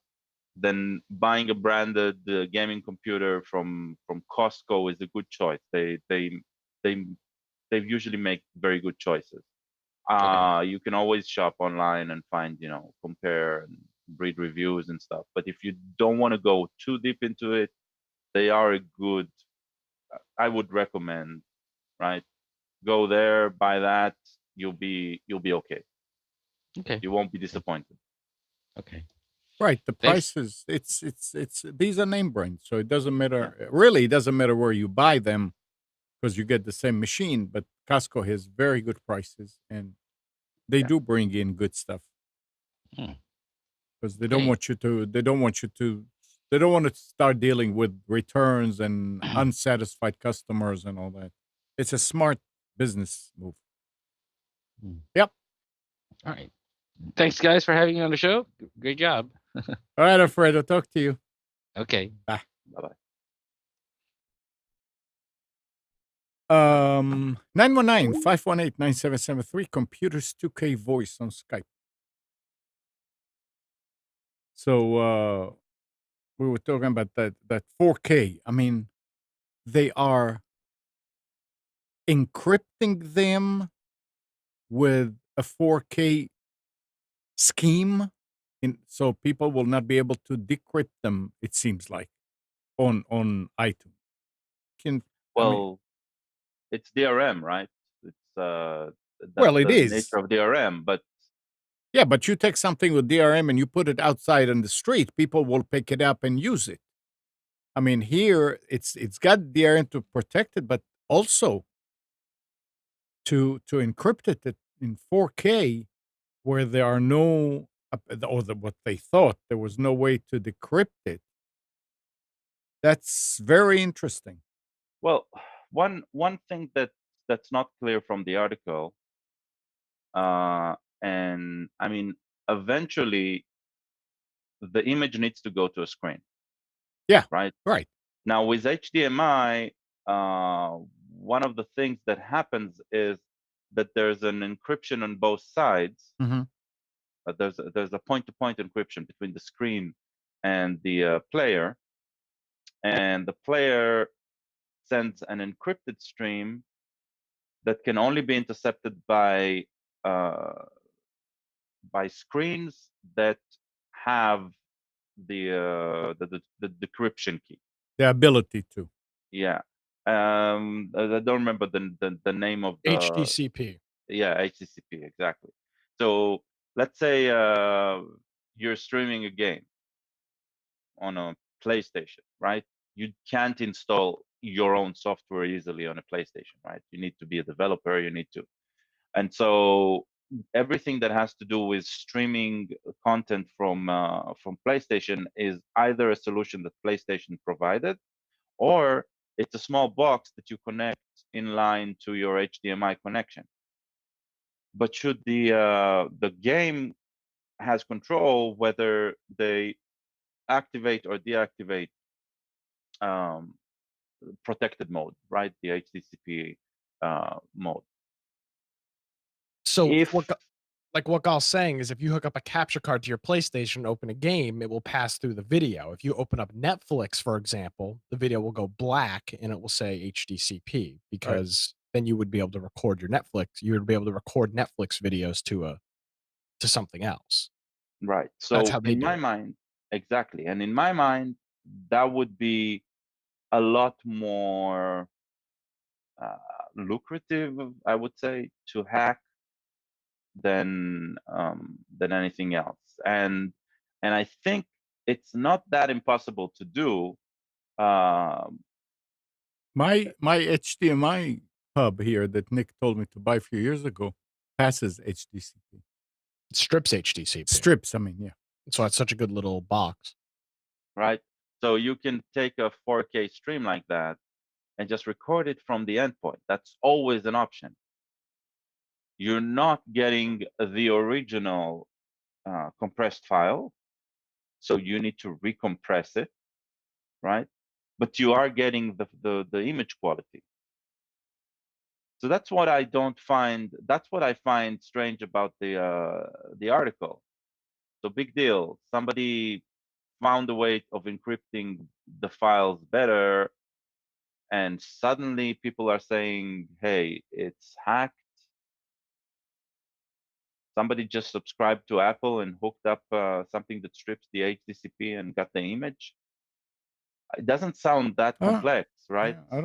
then buying a branded gaming computer from Costco is a good choice. They they usually make very good choices. okay. You can always shop online and find, compare and read reviews and stuff. But if you don't want to go too deep into it, they are a good. I would recommend, right? Go there, buy that. You'll be okay. Okay. You won't be Okay. disappointed. Okay. right. The Thanks. prices. It's these are name brands, so it doesn't Yeah, matter. Really, it doesn't matter where you buy them because you get the same machine. But Costco has very good prices, and they yeah. do bring in good stuff Hmm, because they don't okay. want you to. They don't want you to. They don't want to start dealing with returns and unsatisfied customers and all that. It's a smart business move. Hmm, Yep. all right. Thanks, guys, for having me on the show. Great job. All right, Alfredo. Talk to you. Okay. Bye. Bye bye. 919-518-9773, computers 2K voice on Skype. So we were talking about that 4K. I mean, they are encrypting them with a 4K scheme, so people will not be able to decrypt them. It seems like on iTunes. Can I mean? Well, it's DRM, right? It's Well, that's it the nature is. of DRM. But Yeah, but you take something with DRM and you put it outside on the street, people will pick it up and use it. I mean, here it's got DRM to protect it, but also to encrypt it in 4K, where there are no what they thought there was no way to decrypt it. That's very interesting. well, one thing that's not clear from the article, and I mean, eventually the image needs to go to a screen, Yeah, right? right. Now with HDMI, one of the things that happens is that there's an encryption on both sides. Hmm. There's a point-to-point encryption between the screen and the player, and the player sends an encrypted stream that can only be intercepted uh, by screens that have the decryption key. The ability to. Yeah. I don't remember the name of the. HDCP. Yeah, HTTP, exactly. So let's say you're streaming a game on a PlayStation, right? You can't install your own software easily on a PlayStation, right? You need to be a developer. You need to, and so everything that has to do with streaming content from PlayStation is either a solution that PlayStation provided, or it's a small box that you connect in line to your HDMI connection. But should the game has control whether they activate or deactivate um, protected mode, right? The HDCP mode. So If like what Gal's saying is if you hook up a capture card to your PlayStation and open a game, it will pass through the video. If you open up Netflix, for example, the video will go black and it will say HDCP Right. because then you would be able to record your Netflix. You would be able to record Netflix videos to something else. Right. That's So how they in do my it. mind, exactly. And in my mind, that would be a lot more lucrative, I would say, to hack than anything else. And I think it's not that impossible to do. Um, My HDMI hub here that Nick told me to buy a few years ago passes HDCP. Strips HDCP. Strips, I mean, yeah. So it's such a good little box. right? So you can take a 4K stream like that and just record it from the endpoint. That's always an option. You're not getting the original compressed file, so you need to recompress it, right? But you are getting the image quality. So that's what I don't find. That's what I find strange about the article. So big deal. Somebody found a way of encrypting the files better, and suddenly people are saying, "Hey, it's hacked." Somebody just subscribed to Apple and hooked up something that strips the HTTP and got the image. It doesn't sound that complex, right? Yeah, I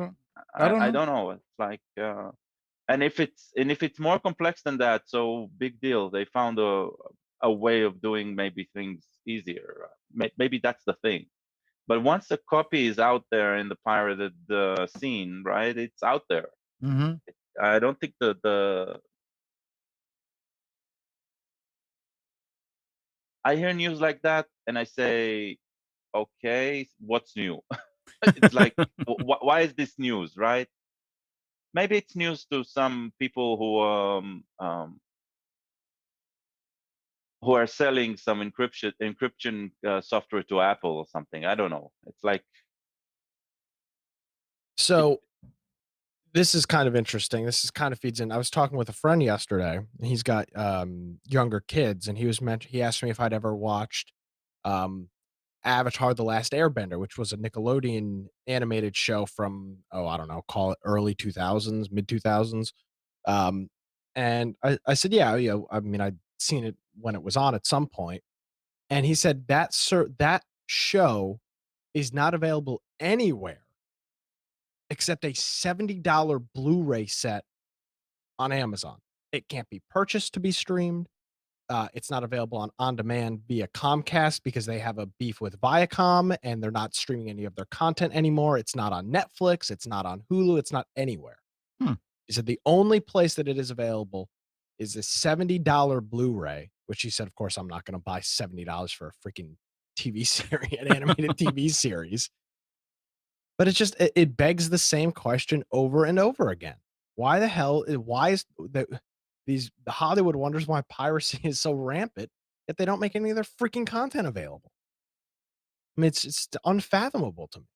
don't I know. don't know. It's like, and if it's more complex than that, so big deal. They found a way of doing maybe things easier. Maybe that's the thing. But once a copy is out there in the pirated scene, right? It's out there. Mm-hmm. I don't think the I hear news like that and I say, okay, what's new? It's like, why is this news, right? Maybe it's news to some people who are selling some encryption software to Apple or something. I don't know. It's like, So this is kind of interesting. This is kind of feeds in. I was talking with a friend yesterday, and he's got younger kids, and he asked me if I'd ever watched um Avatar: The Last Airbender, which was a Nickelodeon animated show from, oh, I don't know, call it early 2000s, mid 2000s. Um, and I said, yeah, I mean, I'd seen it when it was on at some point. And he said that show is not available anywhere except a $70 Blu-ray set on Amazon. It can't be purchased to be streamed. It's not available on demand via Comcast because they have a beef with Viacom and they're not streaming any of their content anymore. It's not on Netflix. It's not on Hulu. It's not anywhere. Hmm. He said the only place that it is available is a $70 Blu-ray, which he said, of course, I'm not going to buy $70 for a freaking TV series, an animated TV series. But it begs the same question over and over again. Why the hell? Why is the Hollywood wonders why piracy is so rampant, yet they don't make any of their freaking content available. I mean, it's unfathomable to me.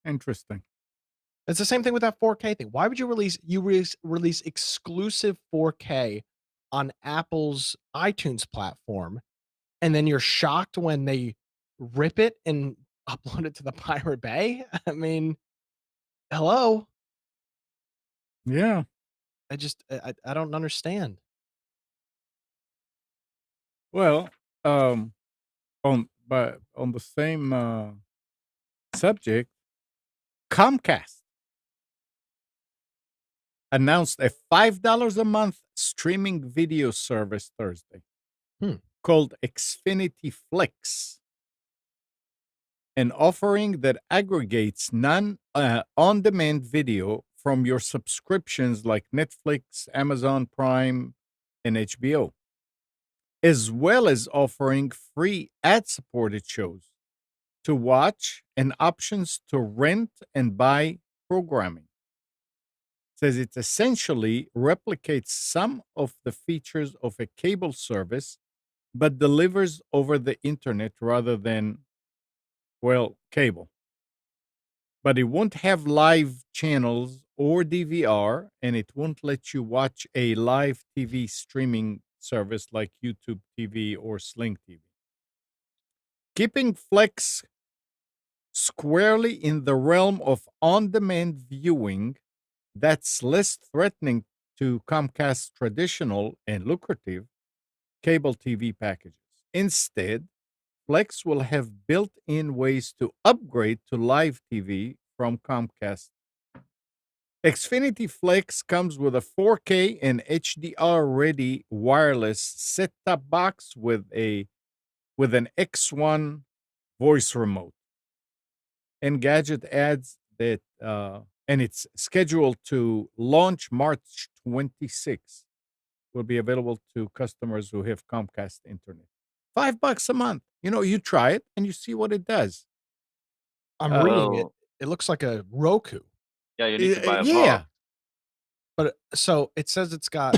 Interesting. It's the same thing with that 4K thing. Why would you release exclusive 4K on Apple's iTunes platform, and then you're shocked when they rip it and upload it to the Pirate Bay? I mean, hello. Yeah. I don't understand. Well, on the same subject, Comcast announced a $5 a month streaming video service Thursday called Xfinity Flex, an offering that aggregates on-demand video from your subscriptions like Netflix, Amazon Prime, and HBO, as well as offering free ad-supported shows to watch and options to rent and buy programming. Says it essentially replicates some of the features of a cable service, but delivers over the internet rather than, well, cable. But it won't have live channels or DVR, and it won't let you watch a live TV streaming service like YouTube TV or Sling TV. Keeping Flex squarely in the realm of on demand viewing that's less threatening to Comcast's traditional and lucrative cable TV packages. Instead, Flex will have built in ways to upgrade to live TV from Comcast. Xfinity Flex comes with a 4K and HDR ready wireless set top box with with an X1 voice remote. Engadget adds that, and it's scheduled to launch March 26th. Will be available to customers who have Comcast internet. $5 a month. You try it and you see what it does. I'm Uh, reading it. Oh, It looks like a Roku, yeah, you need to buy a yeah, box. but so it says it's got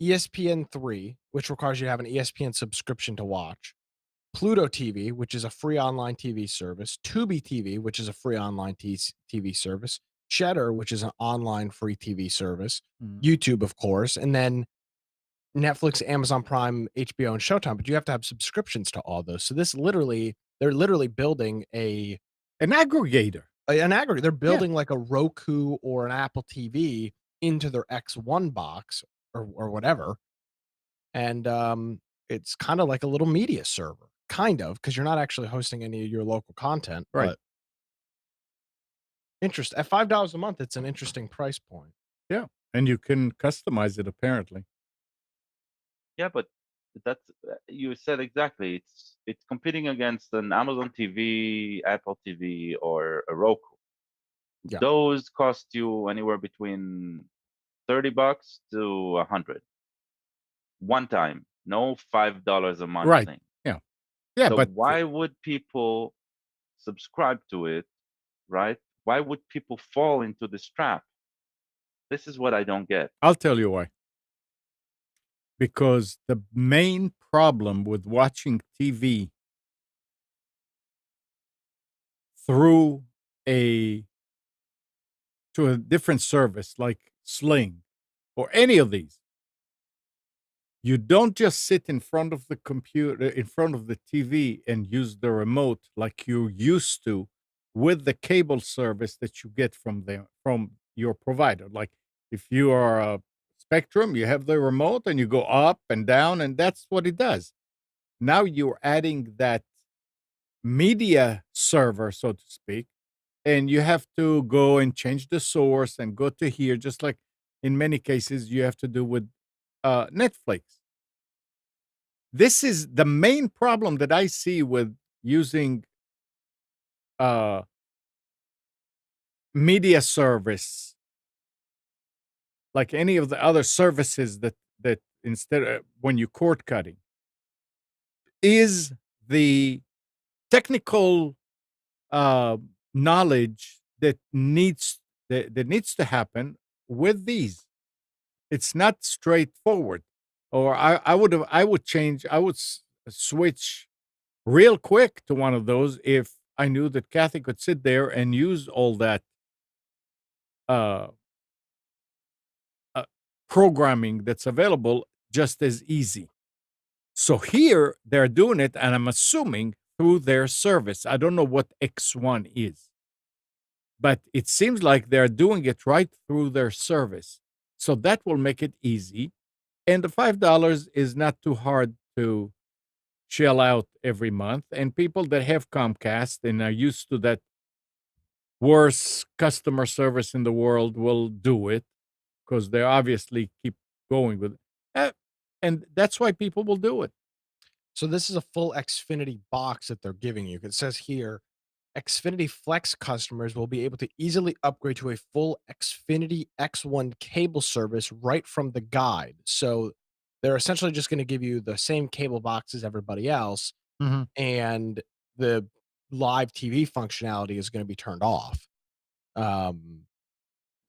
ESPN3, which requires you to have an ESPN subscription to watch. Pluto TV, which is a free online TV service. Tubi TV, which is a free online TV service. Cheddar, which is an online free TV service. Mhm. YouTube, of course, and then Netflix, Amazon Prime, HBO, and Showtime. But you have to have subscriptions to all those. So they're literally building an aggregator. an aggregate. They're Yeah, building like a Roku or an Apple TV into their X1 box or whatever. And it's kind of like a little media server, kind of, because you're not actually hosting any of your local content. right. But interest at $5 a month, it's an interesting price point. Yeah, and you can customize it apparently. Yeah, but that's you said exactly. It's competing against an Amazon TV, Apple TV, or a Roku. Yeah. Those cost you anywhere between $30 to 100 one time. No $5 a month Right. thing. Yeah. Yeah, So but why would people subscribe to it, right? Why would people fall into this trap? This is what I don't get. I'll tell you why. Because the main problem with watching TV through a to a different service like Sling or any of these, you don't just sit in front of the computer, in front of the TV and use the remote like you used to with the cable service that you get from your provider. Like if you are a Spectrum, you have the remote and you go up and down, and that's what it does. Now you're adding that media server, so to speak, and you have to go and change the source and go to here, just like in many cases you have to do with Netflix. This is the main problem that I see with using uh, media service, like any of the other services that instead of when you cord cutting, is the technical uh, knowledge that needs to happen with these. It's not straightforward. Or I would switch real quick to one of those if I knew that Kathy could sit there and use all that uh, uh, programming that's available just as easy. So here they're doing it, and I'm assuming through their service. I don't know what X1 is, but it seems like they're doing it right through their service. So that will make it easy. And the $5 is not too hard to shell out every month. And people that have Comcast and are used to that worst customer service in the world will do it because they obviously keep going with it. And that's why people will do it. So this is a full Xfinity box that they're giving you. It says here, Xfinity Flex customers will be able to easily upgrade to a full Xfinity X1 cable service right from the guide. So they're essentially just going to give you the same cable box as everybody else, Mhm. and the live TV functionality is going to be turned off. Um,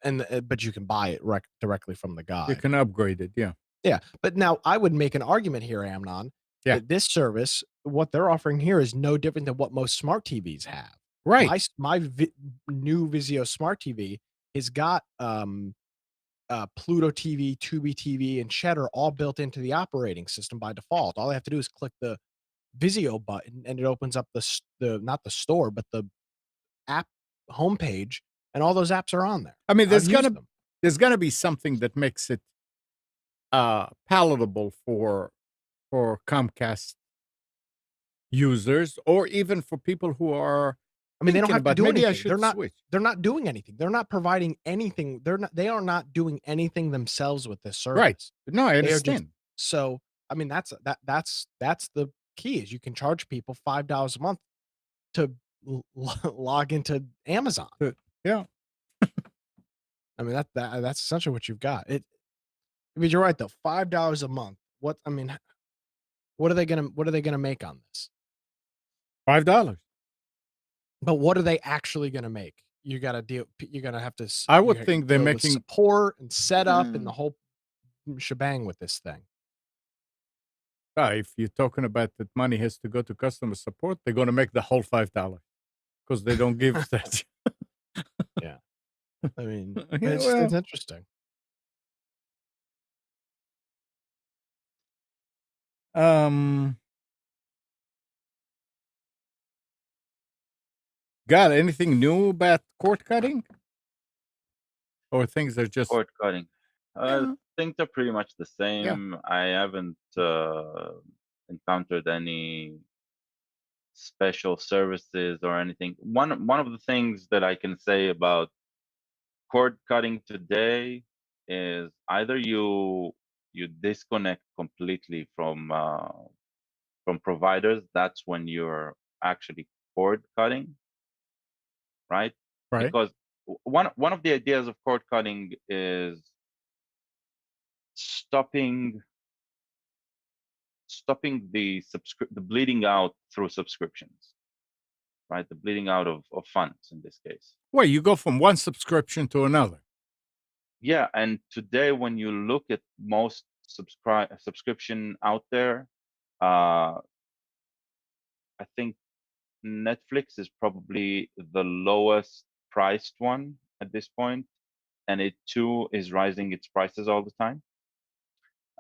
but you can buy it directly from the You guide. can upgrade it. Yeah. Yeah, but now I would make an argument here, Amnon, Yeah. that this service, what they're offering here, is no different than what most smart TVs have. Right. My new Vizio smart TV has got Pluto TV, Tubi TV, and Cheddar all built into the operating system by default. All I have to do is click the Vizio button, and it opens up the not the store, but the app homepage, and all those apps are on there. I mean, I've used them. there's gonna be something that makes it palatable for Comcast users, or even for people who are I mean, they don't thinking have to about do maybe I anything. should switch. They're not doing anything. They're not providing anything. They are not doing anything themselves with this service. Right. No, I They are just understand. so I mean, that's the key is you can charge people $5 a month to log into Amazon. Yeah. I mean, that's essentially what you've got. I mean, you're right though. $5 a month. What are they gonna make on this? $5. But what are they actually gonna make? You gotta deal. You're gonna have to. I You would gotta think they're deal with making support and setup and Mm. the whole shebang with this thing. if you're talking about that money has to go to customer support, they're gonna make the whole $5 because they don't give that. Yeah, I mean, Yeah, it's well, interesting. um, got anything new about cord cutting, or things are just Cord cutting. yeah, Things are pretty much the yeah, same. I haven't encountered any special services or anything. One of the things that I can say about cord cutting today is either you disconnect completely from providers. That's when you're actually cord cutting, right? right. Because one of the ideas of cord cutting is stopping the bleeding out through subscriptions, right? The bleeding out of funds in this case. Well, you go from one subscription to another. Yeah, and today when you look at most subscription out there, uh, I think Netflix is probably the lowest priced one at this point, and it too is rising its prices all the time.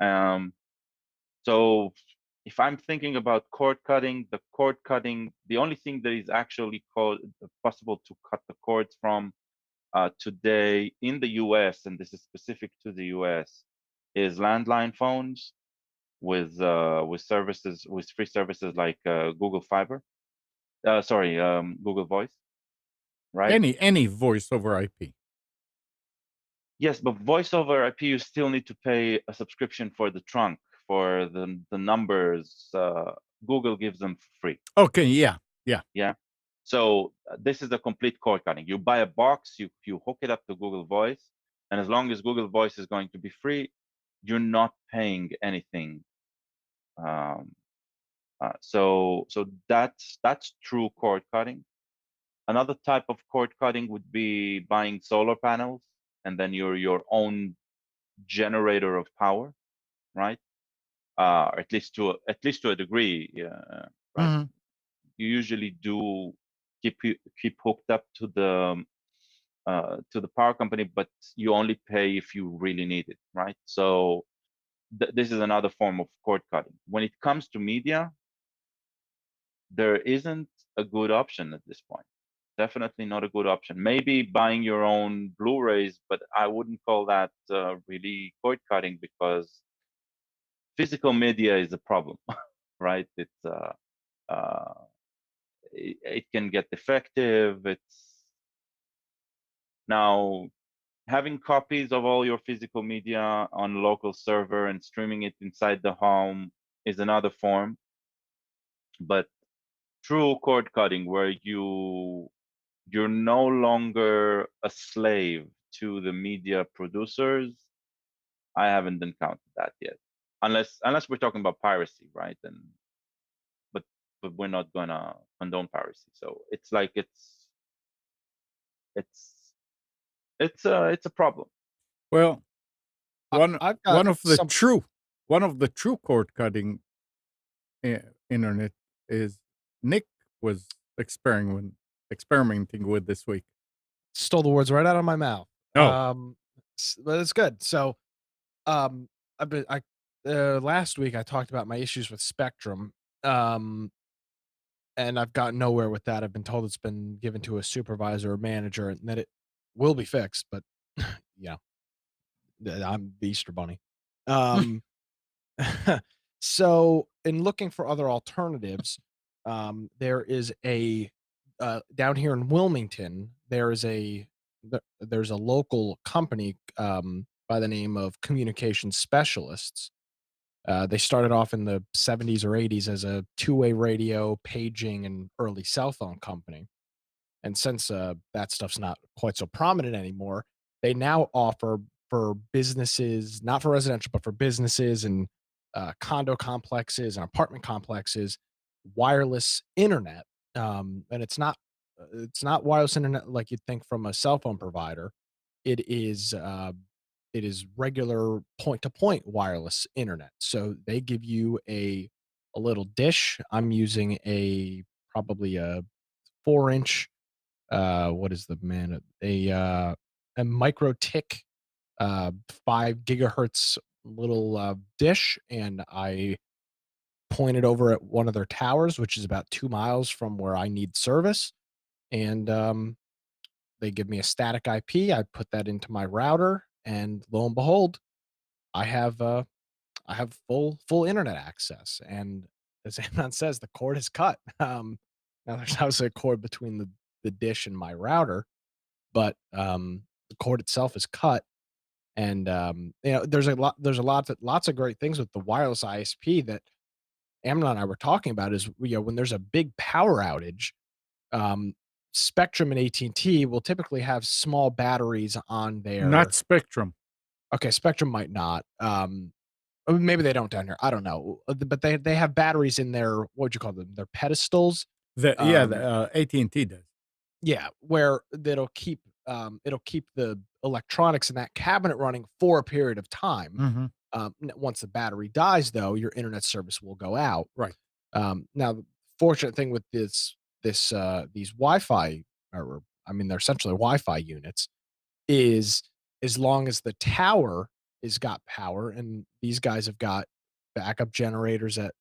Um, so if I'm thinking about cord cutting, the only thing that is actually possible to cut the cords from today in the US, and this is specific to the US, is landline phones with services with free services like Google Fiber. Sorry, Google Voice, right? Any voice over IP. Yes, but voice over IP, you still need to pay a subscription for the trunk, for the numbers. Google gives them for free. Okay, yeah, yeah. Yeah. So this is a complete cord cutting. You buy a box, you hook it up to Google Voice, and as long as Google Voice is going to be free, you're not paying anything. Um, so that's true cord cutting. Another type of cord cutting would be buying solar panels, and then you're your own generator of power, right? Or at least to a degree, right? Mhm. You usually do keep hooked up to the power company, but you only pay if you really need it, right? So this is another form of cord cutting. When it comes to media, there isn't a good option at this point. Definitely not a good option. Maybe buying your own Blu-rays, but I wouldn't call that really cord cutting because physical media is a problem, right? Uh, it can get defective. It's now having copies of all your physical media on a local server and streaming it inside the home is another form. But true cord cutting, where you're no longer a slave to the media producers, I haven't encountered that yet. Unless we're talking about piracy, right? But but we're not gonna condone piracy. So it's like it's it's a problem. Well, one I've got one of the some. true one of the true cord cutting internet is Nick was experimenting with this week. Stole the words right out of my mouth. Oh, But it's good. So, um, I've been I last week I talked about my issues with Spectrum, um, and I've gotten nowhere with that. I've been told it's been given to a supervisor or manager, and that it will be fixed. But yeah, I'm the Easter Bunny. Um, so in looking for other alternatives, there is a down here in Wilmington. There's a local company by the name of Communication Specialists, They started off in the 70s or 80s as a two-way radio, paging, and early cell phone company. And since that stuff's not quite so prominent anymore, they now offer for businesses, not for residential, but for businesses and condo complexes and apartment complexes, wireless internet. And it's not wireless internet like you'd think from a cell phone provider. It is it is regular point to point wireless internet. So they give you a little dish. I'm using a probably a 4-inch what is the man a micro tick 5 gigahertz little dish, and I point it over at one of their towers, which is about 2 miles from where I need service. And they give me a static IP. I put that into my router, and lo and behold, I have I have full internet access. And as Amnon says, the cord is cut. Now there's obviously a cord between the dish and my router, but the cord itself is cut. And lots of great things with the wireless ISP that Amnon and I were talking about. Is when there's a big power outage, um, Spectrum and AT&T will typically have small batteries on Not their. Spectrum. Okay, Spectrum might not. Maybe they don't down here. I don't know. But they have batteries in their, what would you call them? Their pedestals. The Um, AT&T does. yeah, where it'll keep the electronics in that cabinet running for a period of time. Mhm. Once the battery dies, though, your internet service will go out. Right. Now, the fortunate thing with these Wi-Fi, or I mean, they're essentially Wi-Fi units, is as long as the tower is got power, and these guys have got backup generators at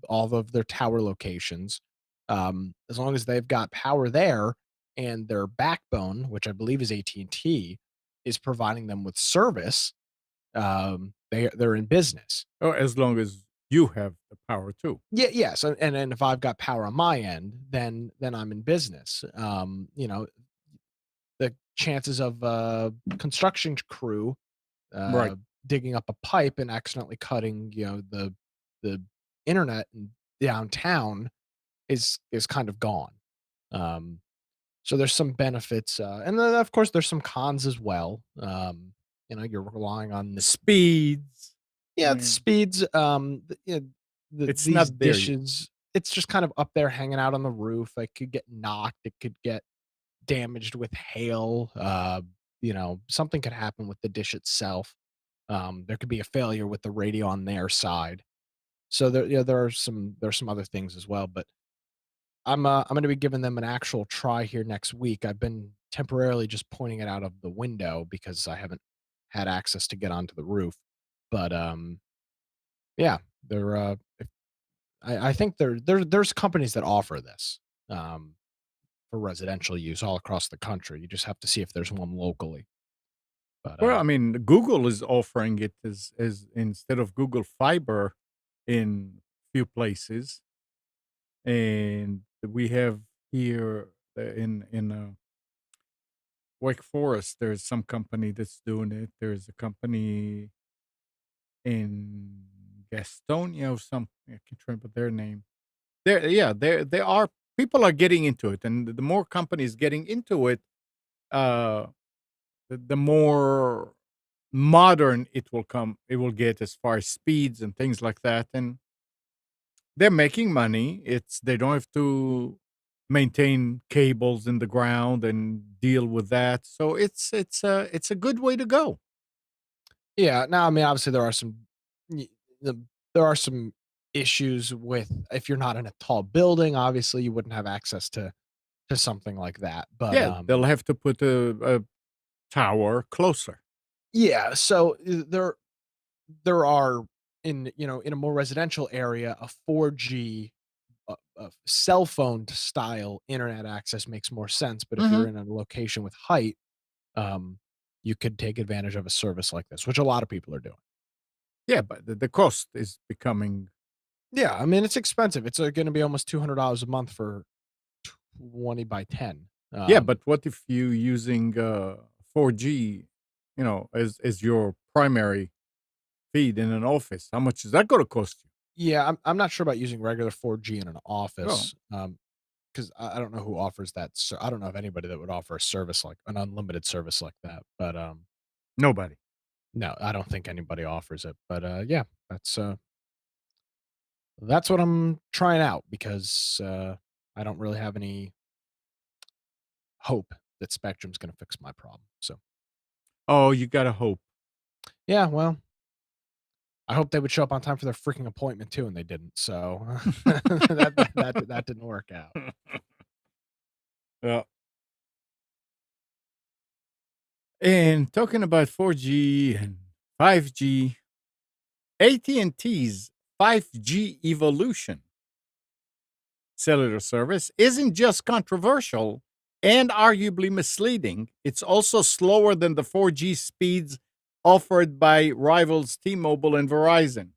all of their tower locations. As long as they've got power there, and their backbone, which I believe is AT&T, is providing them with service, they're in business. Oh, as long as you have the power too. Yeah, yes, and if I've got power on my end, then I'm in business. The chances of a construction crew Right. uh, digging up a pipe and accidentally cutting, the internet in downtown is kind of gone. Um, so there's some benefits, and then of course there's some cons as well. You're relying on this. Speeds. Yeah, the Yeah. speeds. It's These not there yet. dishes. It's just kind of up there hanging out on the roof. It could get knocked. It could get damaged with hail. Something could happen with the dish itself. There could be a failure with the radio on their side. So there's some other things as well. But I'm going to be giving them an actual try here next week. I've been temporarily just pointing it out of the window because I haven't had access to get onto the roof. But yeah, they're. I think there's companies that offer this um, for residential use all across the country. You just have to see if there's one locally. But Well, I mean, Google is offering it as instead of Google Fiber in few places, and we have here in Wake Forest. There's some company that's doing it. There's a company in Gastonia or something. I can't remember their name. There are people are getting into it, and the more companies getting into it, uh, the more modern it will come. It will get as far as speeds and things like that, and they're making money. It's they don't have to maintain cables in the ground and deal with that. So it's a good way to go. yeah, now I mean, obviously y- there are some issues with if you're not in a tall building. Obviously, you wouldn't have access to something like that. But Yeah, they'll have to put a tower closer. yeah, so there are in a more residential area a 4G cell phone style internet access makes more sense. But if Hmm. you're in a location with height, um, you could take advantage of a service like this, which a lot of people are doing. Yeah, but the cost is becoming. Yeah, I mean it's expensive. It's going to be almost $200 a month for 20 by 10. Yeah, but what if you using 4G, as your primary feed in an office. How much is that going to cost you? Yeah, I'm not sure about using regular 4G in an Oh, office, because I don't know who offers that. So I don't know of anybody that would offer a service like an unlimited service like that. But nobody. no, I don't think anybody offers it. But yeah, that's what I'm trying out because I don't really have any hope that Spectrum's going to fix my problem. So Oh, you got to hope. yeah, well, I hope they would show up on time for their freaking appointment too, and they didn't. So that didn't work out. Yeah. And talking about 4G and 5G, AT&T's 5G evolution cellular service isn't just controversial and arguably misleading, it's also slower than the 4G speeds offered by rivals T-Mobile and Verizon,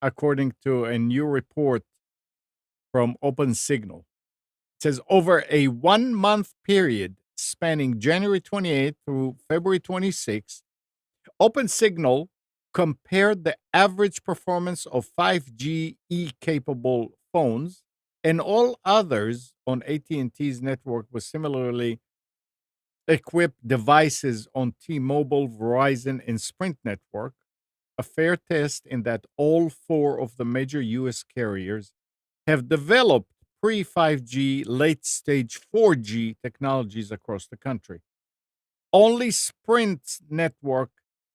according to a new report from OpenSignal. It says over a 1 month period spanning January 28th through February 26th, OpenSignal compared the average performance of 5G capable phones and all others on AT&T's network with similarly equipped devices on T-Mobile, Verizon, and Sprint network. A fair test in that all four of the major US carriers have developed pre 5G, late stage 4G technologies across the country. Only Sprint's network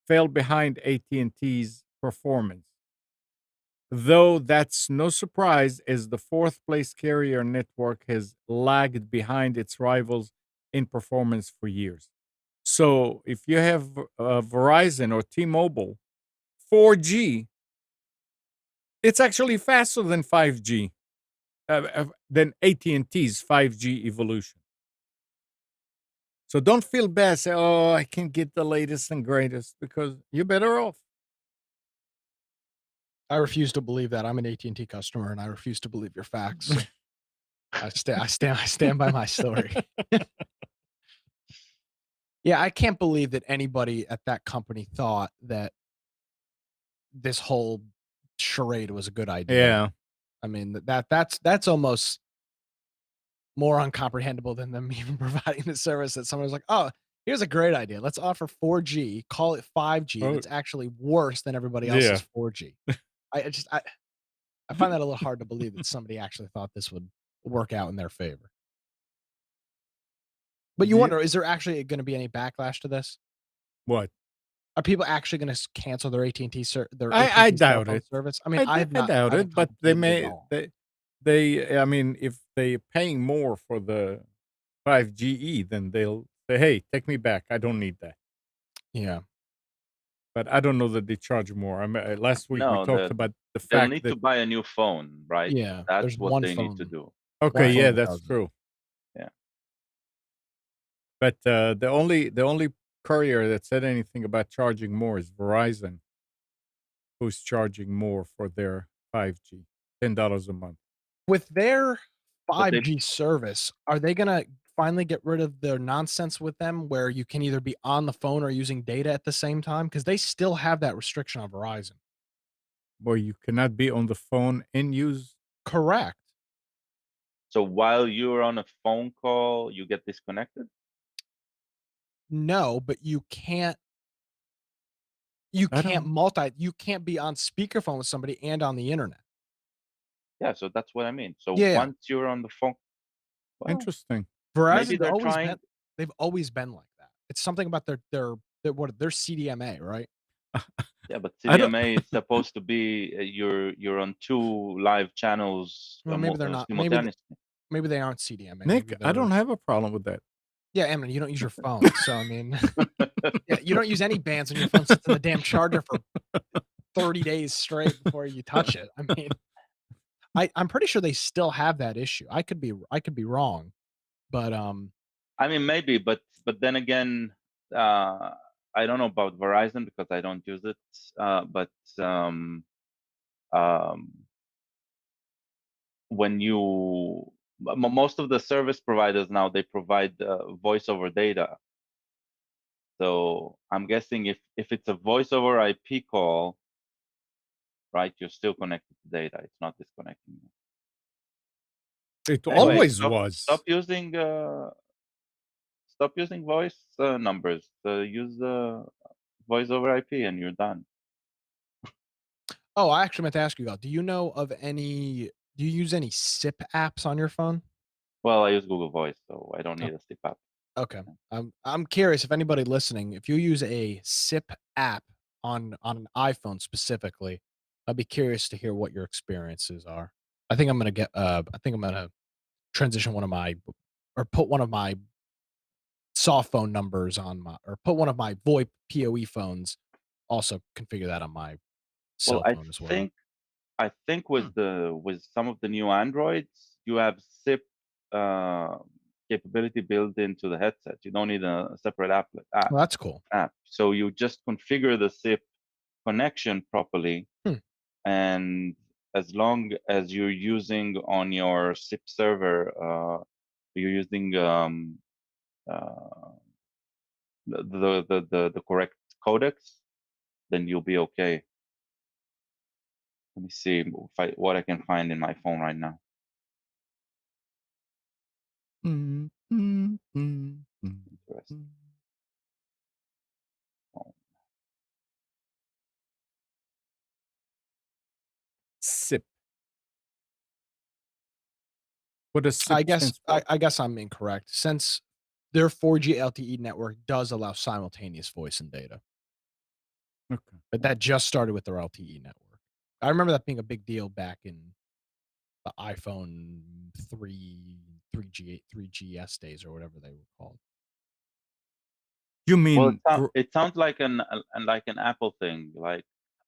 fell behind AT&T's performance. Though that's no surprise as the fourth place carrier network has lagged behind its rivals in performance for years. So if you have Verizon or T-Mobile 4G, it's actually faster than 5G, than AT&T's 5G evolution. So don't feel bad. Say, "Oh, I can't get the latest and greatest," because you're better off. I refuse to believe that. I'm an AT&T customer, and I refuse to believe your facts. So I stand by my story. Yeah, I can't believe that anybody at that company thought that this whole charade was a good idea. Yeah. I mean, that's almost more uncomprehendable than them even providing the service that someone was like, "Oh, here's a great idea. Let's offer 4G, call it 5G. Oh, That's actually worse than everybody yeah. else's 4G." I find that a little hard to believe that somebody actually thought this would work out in their favor. But you Yeah. wonder, is there actually gonna be any backlash to this? What? Are people actually gonna cancel their AT&T their I AT&T cell doubt phone it. service? I mean, I doubt I haven't it, but they contemplated it at may all. they I mean, if they're paying more for the 5GE, then they'll say, "Hey, take me back. I don't need that." Yeah. But I don't know that they charge more. I mean, last week we No, talked about the they'll fact need to that buy a new phone, right? Yeah. That's There's what one they need to phone do. okay, one yeah, phone that that's does it. true. Yeah. But the only courier that said anything about charging more is Verizon, who's charging more for their 5G, $10 a month. With their But they 5G service, are they gonna finally get rid of the nonsense with them where you can either be on the phone or using data at the same time? Because they still have that restriction on Verizon. Where you cannot be on the phone and use. Correct. so while you're on a phone call, you get disconnected? No, but you I can't don't. you can't be on speakerphone with somebody and on the internet. Yeah, so that's what I mean. So Yeah, yeah. once you're on the phone, well, Interesting. maybe Verizon's they're always been trying. they've always been like that. It's something about their CDMA, right? Yeah, but I don't. CDMA is supposed to be you're on two live channels Well, maybe they're not. simultaneously. Maybe they aren't CDMA. Nick, Maybe I they're don't have a problem with that. yeah, Emily, you don't use your phone. So I mean, yeah, you don't use any bands when your phone sits in the damn charger for 30 days straight before you touch it. I mean, I'm pretty sure they still have that issue. I could be wrong, but I mean, maybe, but then again, uh, I don't know about Verizon because I don't use it. But um, when most of the service providers now they provide voice over data. So I'm guessing if it's a voice over IP call, right? You're still connected to data. It's not disconnecting you. It Anyway, always stop was. using voice numbers. Use voice over IP, and you're done. Oh, I actually meant to ask you about. Do you know of any? Do you use any SIP apps on your phone? Well, I use Google Voice, so I don't Oh, need a SIP app. okay. I'm curious if anybody listening, if you use a SIP app on an iPhone specifically, I'd be curious to hear what your experiences are. I think I'm gonna get. I think I'm gonna transition one of my, or put one of my soft phone numbers on my, or put one of my VoIP PoE phones. Also configure that on my Well, cell phone as well. I think with some of the new Androids, you have SIP uh, capability built into the headset. You don't need a separate Well, that's cool. So you just configure the SIP connection properly, Hmm. and as long as you're using on your SIP server, you're using the correct codecs, then you'll be okay. Let me see what I can find in my phone right now. Interesting. Oh, SIP. What does SIP I guess stands for? I guess I'm incorrect since their 4G LTE network does allow simultaneous voice and data, Okay. but that just started with their LTE network. I remember that being a big deal back in the iPhone 3GS days or whatever they were called. You well, mean it sounds like an Apple thing. Like,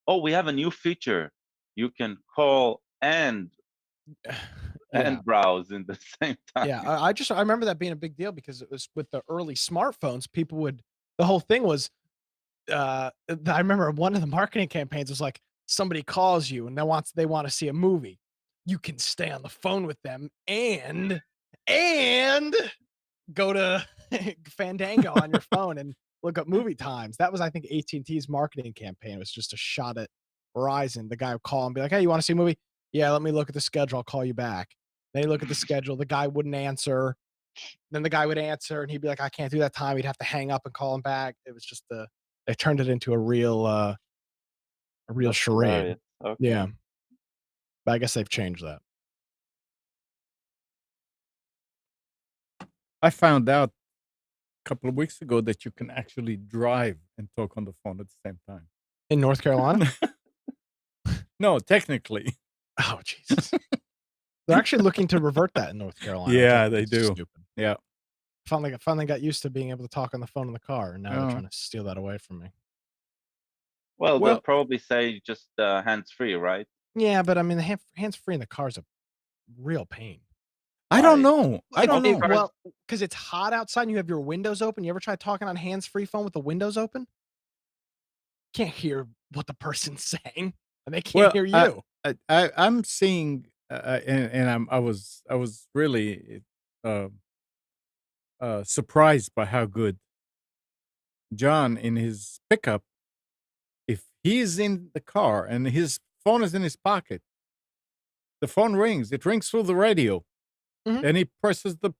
oh, we have a new feature. You can call and Yeah. browse in the same time. Yeah, I remember that being a big deal because it was with the early smartphones, people would, the whole thing was, I remember one of the marketing campaigns was like, somebody calls you and they want to see a movie. You can stay on the phone with them and go to Fandango on your phone and look up movie times. That was, I think, AT&T's marketing campaign. It was just a shot at Verizon. The guy would call and be like, "Hey, you want to see a movie? Yeah, let me look at the schedule. I'll call you back." Then he look at the schedule. The guy wouldn't answer. Then the guy would answer, and he'd be like, "I can't do that time." He'd have to hang up and call him back. It was just they turned it into a real That's charade. hilarious. Okay. Yeah, but I guess they've changed that. I found out a couple of weeks ago that you can actually drive and talk on the phone at the same time. In North Carolina? No, technically. Oh, Jesus. They're actually looking to revert that in North Carolina. Yeah, they do. Stupid. Yeah. Finally got used to being able to talk on the phone in the car, and now they're Oh. trying to steal that away from me. Well, Well- they'll probably say just hands-free, right? Yeah, but I mean, the hands-free in the car is a real pain. I don't know. I don't know. Well, because it's hot outside and you have your windows open. You ever try talking on hands-free phone with the windows open? Can't hear what the person's saying, and they can't hear you. I'm seeing, and I was really surprised by how good John in his pickup. If he's in the car and his phone is in his pocket, the phone rings. It rings through the radio, Mhm. and he presses the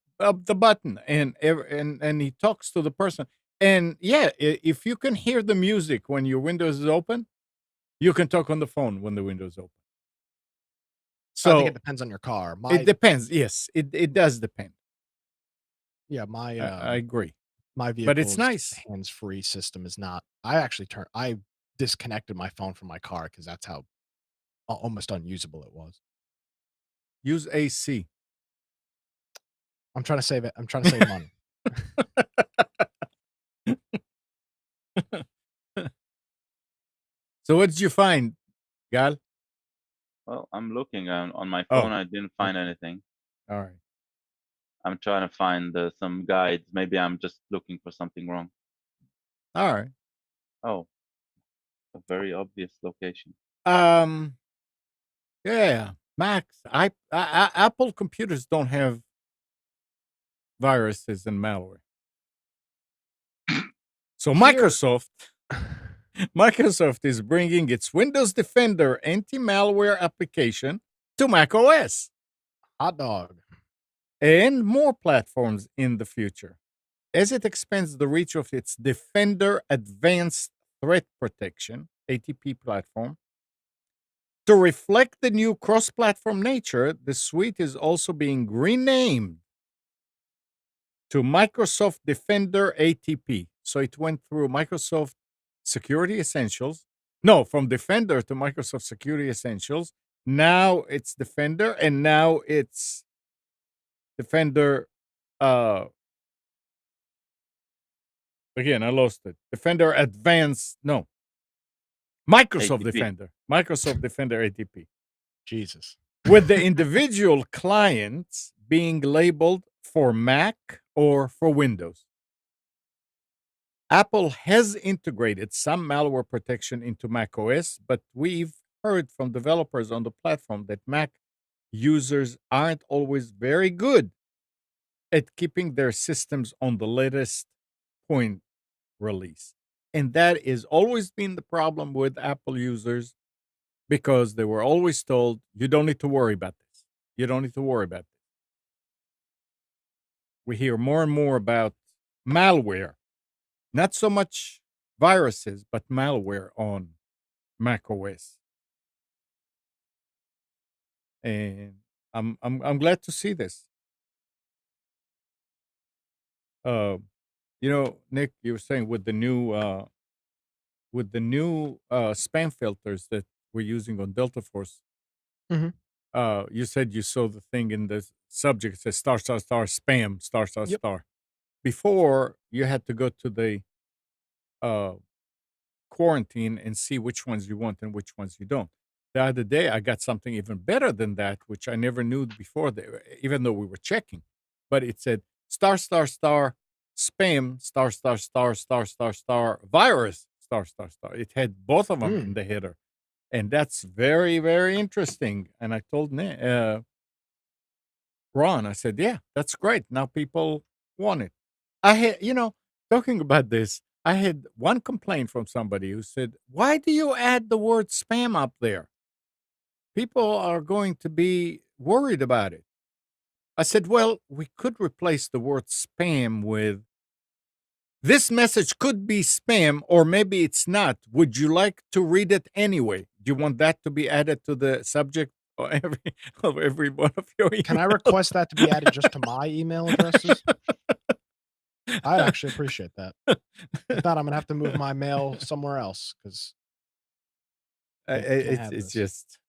button, and he talks to the person. And yeah, if you can hear the music when your windows is open, you can talk on the phone when the window's open. I think So it depends on your car. it depends. Yes, it does depend. Yeah, I agree. my vehicle's But it's nice. hands-free system is not. I disconnected my phone from my car because that's how almost unusable it was. Use AC. I'm trying to save it. I'm trying to save money. So what did you find, Gal? Well, I'm looking on my Oh, phone. I didn't find anything. All right. I'm trying to find some guides. Maybe I'm just looking for something wrong. All right. Oh, a very obvious location. Yeah, Macs. Apple computers don't have viruses and malware. So Here- Microsoft Microsoft is bringing its Windows Defender anti-malware application to macOS Hot dog. and more platforms in the future. As it expands the reach of its Defender Advanced Threat Protection (ATP) platform, to reflect the new cross-platform nature, the suite is also being renamed to Microsoft Defender ATP. So it went through Microsoft Security Essentials. No, from Defender to Microsoft Security Essentials. Now it's Defender, and now it's Defender. Again, I lost it. Defender Advanced. No, Microsoft ATP. Defender. Microsoft Defender ATP. Jesus. With the individual clients being labeled for Mac or for Windows. Apple has integrated some malware protection into macOS, but we've heard from developers on the platform that Mac users aren't always very good at keeping their systems on the latest point release. And that has always been the problem with Apple users because they were always told, you don't need to worry about this. You don't need to worry about this. We hear more and more about malware, not so much viruses, but malware on macOS. And I'm glad to see this. Nick, you were saying with the new spam filters that we're using on Delta Force. Mhm. You said you saw the thing in the subject that says star star star spam star star Yep. star. Before you had to go to the uh, quarantine and see which ones you want and which ones you don't. The other day, I got something even better than that, which I never knew before, even though we were checking. But it said star star star spam star star star star star star virus star star star. It had both of them in the header, and that's very very interesting. And I told Ron, I said, yeah, that's great. Now people want it. I had, talking about this, I had one complaint from somebody who said, why do you add the word spam up there? People are going to be worried about it. I said, well, we could replace the word spam with this message could be spam, or maybe it's not. Would you like to read it anyway? Do you want that to be added to the subject of every one of your emails? Can I request that to be added just to my email addresses? I'd actually appreciate that. If not, I'm gonna have to move my mail somewhere else because it's just,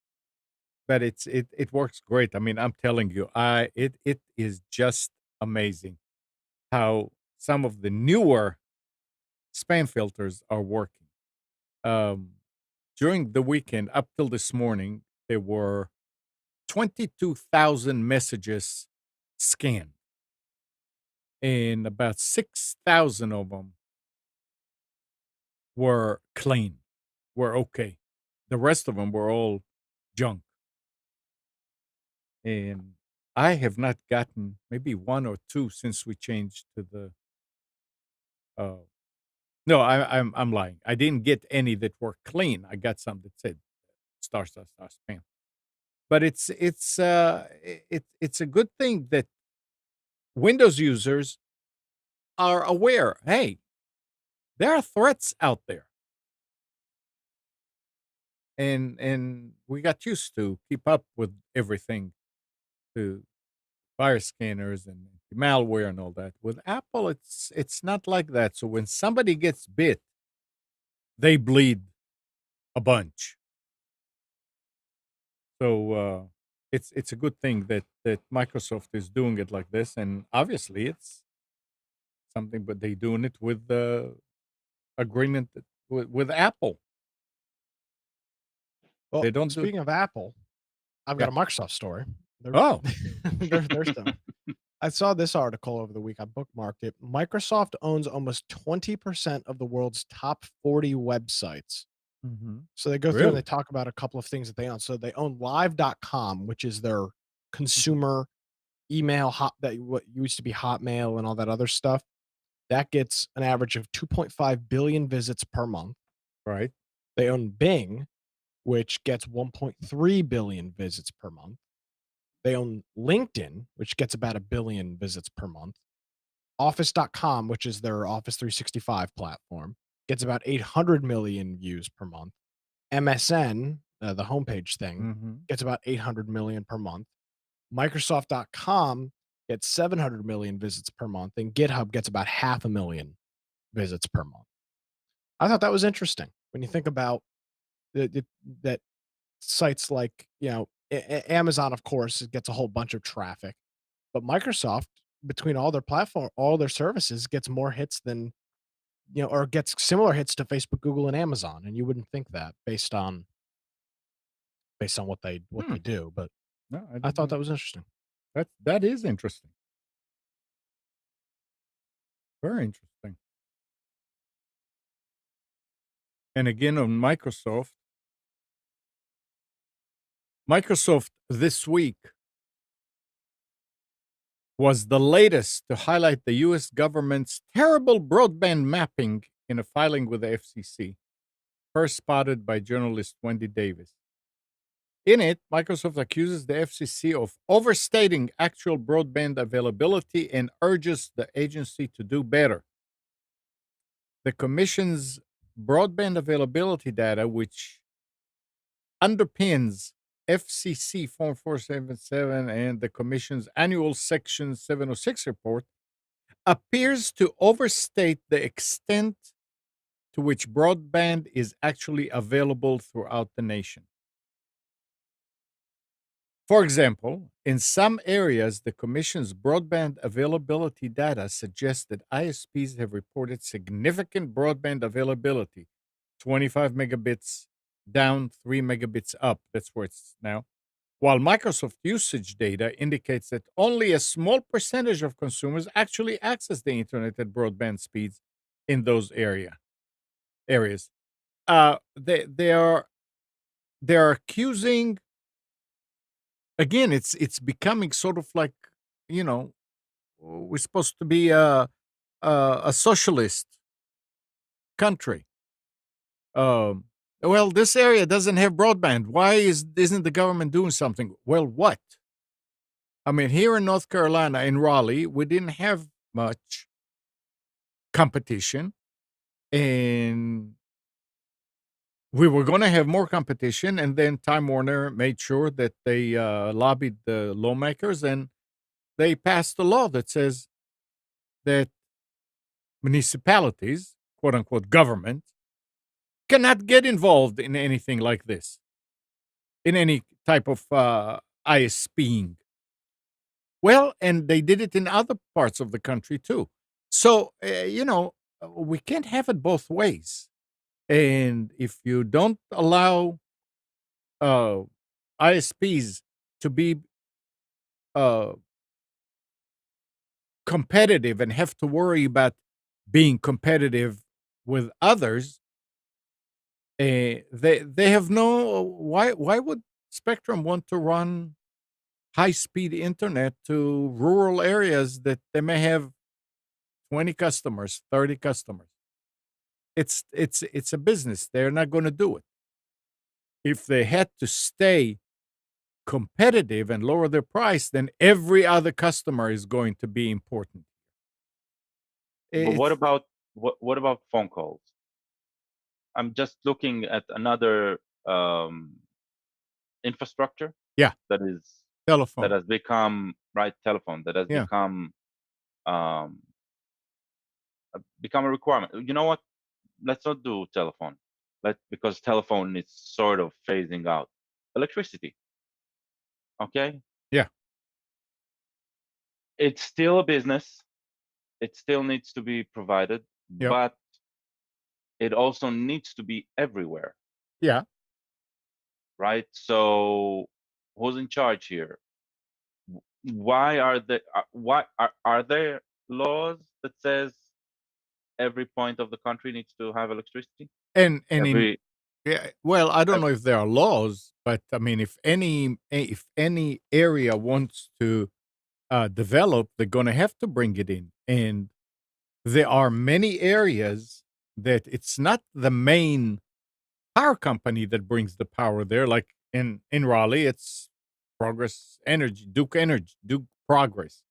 but it works great. I mean, I'm telling you, it is just amazing how some of the newer spam filters are working. During the weekend, up till this morning, there were 22,000 messages scanned, and about 6,000 of them were clean, were okay. The rest of them were all junk. And I have not gotten maybe one or two since we changed to the. No, I'm lying. I didn't get any that were clean. I got some that said star star star spam. But it's a good thing that Windows users are aware. Hey, there are threats out there, and we got used to keep up with everything, to virus scanners and malware and all that. With Apple, it's not like that. So when somebody gets bit, they bleed a bunch. So it's a good thing that Microsoft is doing it like this, and obviously it's something, but they doing it with the agreement with Apple. Well, They don't do. speaking of Apple, I've got a Yeah. Microsoft story. Oh, There's some. I saw this article over the week. I bookmarked it. Microsoft owns almost 20% of the world's top 40 websites. mhm. So they go through and Really? they talk about a couple of things that they own. So they own live.com, which is their consumer email that what used to be Hotmail and all that other stuff. That gets an average of 2.5 billion visits per month. Right. They own Bing, which gets 1.3 billion visits per month. They own LinkedIn, which gets about a billion visits per month. Office.com, which is their Office 365 platform, gets about 800 million views per month. MSN, the homepage thing, Mhm. gets about 800 million per month. Microsoft.com gets 700 million visits per month, and GitHub gets about 500,000 visits per month. I thought that was interesting when you think about that sites like, Amazon, of course, it gets a whole bunch of traffic, but Microsoft, between all their platform, all their services, gets more hits than, or gets similar hits to Facebook, Google, and Amazon, and you wouldn't think that based on what they Hmm. do, but No, I I didn't thought know. that was interesting. That is interesting. Very interesting. And again on Microsoft this week was the latest to highlight the US government's terrible broadband mapping in a filing with the FCC, first spotted by journalist Wendy Davis. In it, Microsoft accuses the FCC of overstating actual broadband availability and urges the agency to do better. The Commission's broadband availability data, which underpins FCC Form 477 and the Commission's annual Section 706 report, appears to overstate the extent to which broadband is actually available throughout the nation. For example, in some areas, the Commission's broadband availability data suggests that ISPs have reported significant broadband availability, 25 megabits down, 3 megabits up. That's where it's now. While Microsoft usage data indicates that only a small percentage of consumers actually access the internet at broadband speeds in those areas. They are accusing again. It's becoming sort of like, you know we're supposed to be a socialist country. Um, well, this area doesn't have broadband. Why isn't the government doing something? Well, what? I mean, here in North Carolina, in Raleigh, we didn't have much competition, and we were going to have more competition. And then Time Warner made sure that they lobbied the lawmakers, and they passed a law that says that municipalities, quote unquote, government, cannot get involved in anything like this, in any type of ISPing. Well, and they did it in other parts of the country too. So, we can't have it both ways. And if you don't allow uh, ISPs to be uh, competitive and have to worry about being competitive with others, they have no why would Spectrum want to run high speed internet to rural areas that they may have 20 customers, 30 customers? It's a business. They're not going to do it. If they had to stay competitive and lower their price, then every other customer is going to be important. But what It's about what about phone calls? I'm just looking at another um, infrastructure Yeah, that is that telephone. has become right telephone that has Yeah. um, become a requirement. You know what? Let's not do telephone. Because telephone is sort of phasing out. Electricity. Okay, Yeah. it's still a business. It still needs to be provided, Yep. but it also needs to be everywhere, Yeah. right? So who's in charge here? Why are there laws that says every point of the country needs to have electricity? And in Every Yeah, well, I don't ev- know if there are laws, but I mean, if any area wants to develop, they're going to have to bring it in. And there are many areas that it's not the main. power company that brings the power there. Like in Raleigh, it's Progress Energy, Duke Energy, Duke Progress.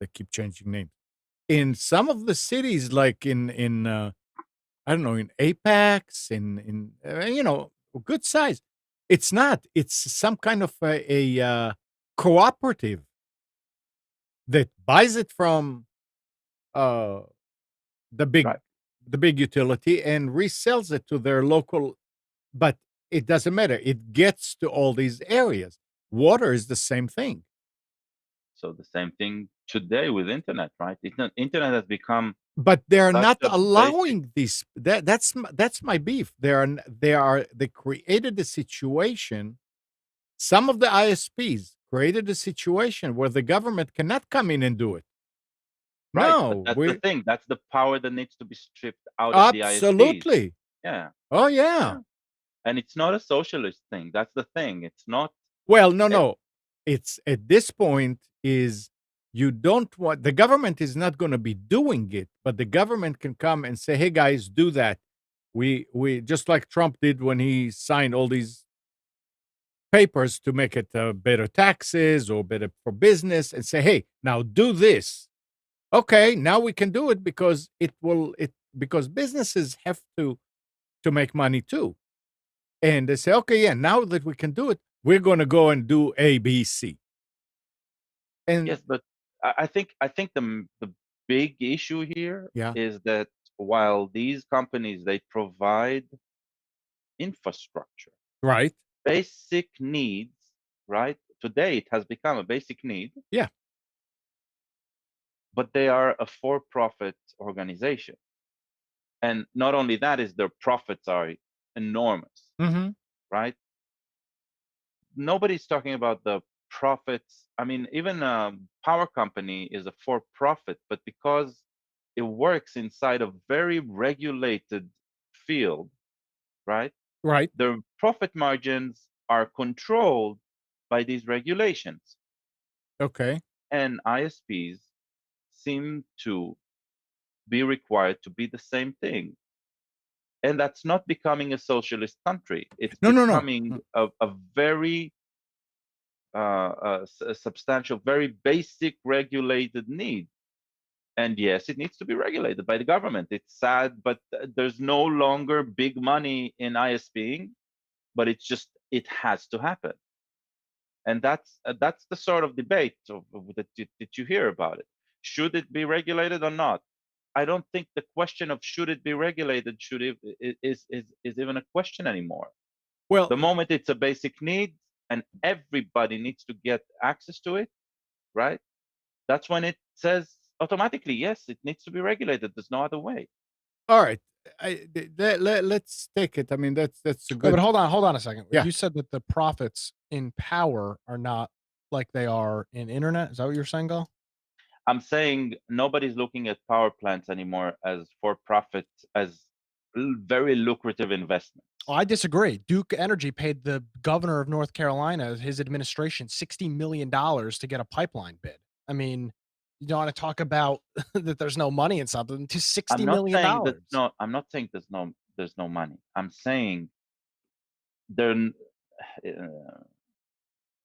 They keep changing names. In some of the cities, like in I don't know, in Apex, in good size. It's not. It's some kind of a cooperative that buys it from uh, the big Right. the big utility and resells it to their local. But it doesn't matter. It gets to all these areas. Water is the same thing. So the same thing today with internet, right? Internet has become But they're such not a basic. allowing this. That's my beef. They created a situation. Some of the ISPs created a situation where the government cannot come in and do it. Right, but No, that's the we thing. That's the power that needs to be stripped out of the ISPs. absolutely. Yeah, Oh yeah. yeah. And it's not a socialist thing. That's the thing. It's not. Well, no, eh, no. It's at this point is you don't want the government is not going to be doing it, but the government can come and say, "Hey guys, do that." We just like Trump did when he signed all these papers to make it better taxes or better for business and say, "Hey, now do this." Okay, now we can do it because because businesses have to make money too. And they say, "Okay, yeah, now that we can do it, we're going to go and do A, B, C." And Yes, but I think the big issue here yeah, is that while these companies they provide infrastructure, right. basic needs, right? Today it has become a basic need, Yeah. but they are a for-profit organization. And not only that is their profits are enormous, Mhm. right? Nobody's talking about the profits. I mean, even a power company is a for-profit, but because it works inside a very regulated field, right? Right. The profit margins are controlled by these regulations, Okay. and ISPs seem to be required to be the same thing. And that's not becoming a socialist country. It's No, no, no. becoming a very a substantial, very basic regulated need. And yes, it needs to be regulated by the government. It's sad, but there's no longer big money in ISPing, but it has to happen. And that's the sort of debate that you hear about it. Should it be regulated or not? I don't think the question of should it be regulated is even a question anymore. Well, The moment it's a basic need and everybody needs to get access to it, right? That's when it says automatically, yes, it needs to be regulated. There's no other way. all right. Let's take it. I mean, that's a No, but good. hold on a second. Yeah. You said that the profits in power are not like they are in internet. Is that what you're saying, Gal? I'm saying nobody's looking at power plants anymore as for profit, as very lucrative investments. Oh, I disagree. Duke Energy paid the governor of North Carolina, his administration, $60 million to get a pipeline bid. I mean, you don't want to talk about that there's no money in something to I'm $60 not million. saying that no. I'm not saying there's no money. I'm saying there.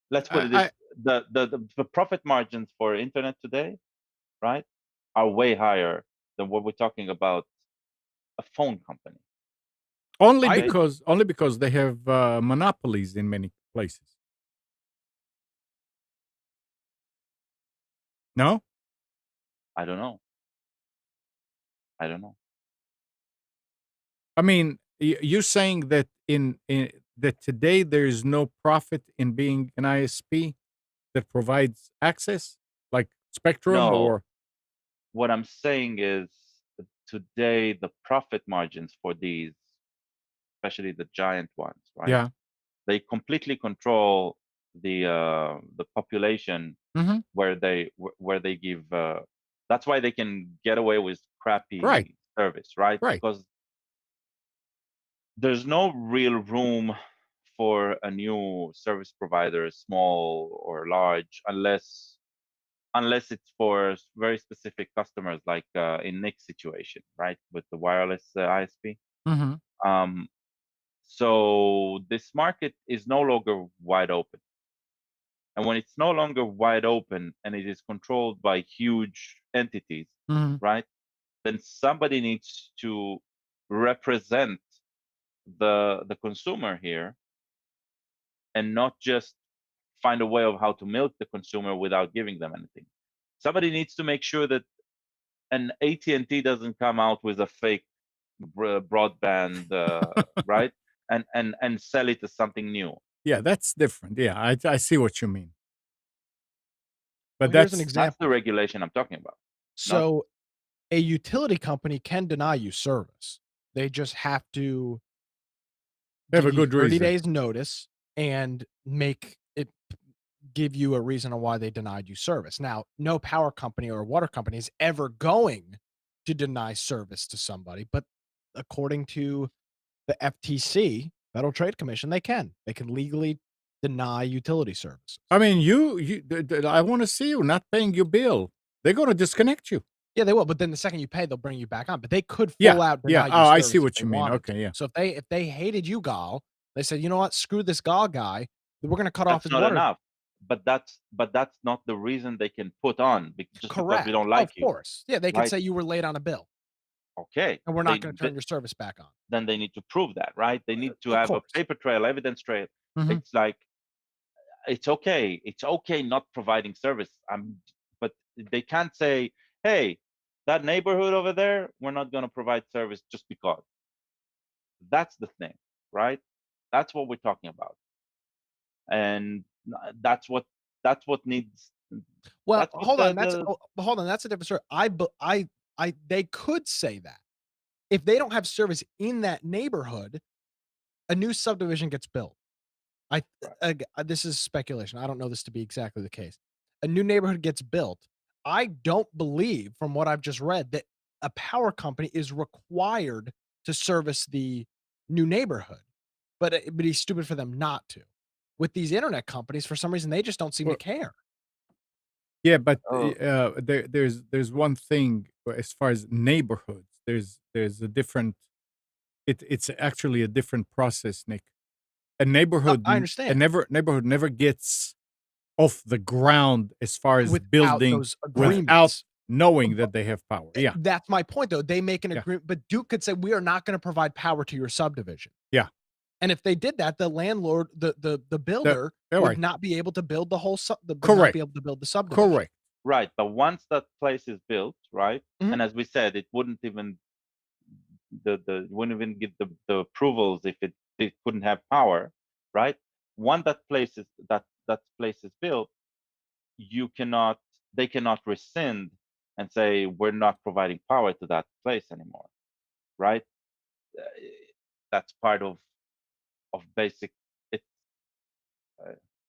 Let's put it this: I the profit margins for internet today, right, are way higher than what we're talking about a phone company. I would only because they have monopolies in many places. No, I don't know. I don't know. I mean, you're saying that in that today there is no profit in being an ISP that provides access, like Spectrum No, or what I'm saying is that today the profit margins for these, especially the giant ones, right? yeah. They completely control the population Mhm. where they give. That's why they can get away with Right. crappy service, right? Right. Because there's no real room for a new service provider, small or large, unless it's for very specific customers, like in Nick's situation, right, with the wireless ISP. Mhm. Um, So this market is no longer wide open. And when it's no longer wide open and it is controlled by huge entities, right? Then somebody needs to represent the consumer here and not just find a way of how to milk the consumer without giving them anything. Somebody needs to make sure that an AT&T doesn't come out with a fake broadband, right? And sell it as something new. Yeah, that's different. Yeah, I see what you mean. But Well, here's an that's That's the example. regulation I'm talking about. So a utility company can deny you service. They just have to they have a give you good 30 reason. days notice and make it give you a reason on why they denied you service. Now, no power company or water company is ever going to deny service to somebody, but according to the FTC, Federal Trade Commission, they can. They can legally deny utility services. I mean, I want to see you not paying your bill. They're going to disconnect you. Yeah, they will. But then the second you pay, they'll bring you back on. But they could Yeah, full out yeah. deny you Oh, I service see if what they you mean. wanted Okay, to. yeah. So if they hated you, Gal, they said, you know what, screw this Gal guy. We're going to cut off That's his not water. enough. But that's not the reason they can put on just because Correct. we don't Of like you. course. Yeah, they could Right? say you were late on a bill, Okay. and we're not going to turn your service back on. Then they need to prove that, right? They need to Of have a course. paper trail, evidence trail. Mhm. It's like it's okay. It's okay not providing service. But they can't say, hey, that neighborhood over there, we're not going to provide service just because. That's the thing, right? That's what we're talking about. And that's what needs. Well, That's what hold on. Hold on. That's a different story. They could say that if they don't have service in that neighborhood, a new subdivision gets built. This is speculation. I don't know this to be exactly the case. A new neighborhood gets built. I don't believe, from what I've just read, that a power company is required to service the new neighborhood. But he's stupid for them not to. With these internet companies, for some reason, they just don't seem to care. Yeah, but Oh. there's one thing as far as neighborhoods. There's a different. It's actually a different process, Nick. A neighborhood, I understand. neighborhood never gets off the ground as far as Without building those without agreements. knowing that they have power. Yeah, That's my point, though. They make an Yeah. agreement, but Duke could say, we are not going to provide power to your subdivision. Yeah. And if they did that, the landlord, the builder right. would not be able to build the whole would not Correct. be able to build the subdivision. Correct. Right. But once that place is built, right? Mhm. And as we said, it wouldn't even wouldn't even get the approvals if it couldn't have power, right? Once that place is built, they cannot rescind and say we're not providing power to that place anymore, right? Uh, That's part of basic. It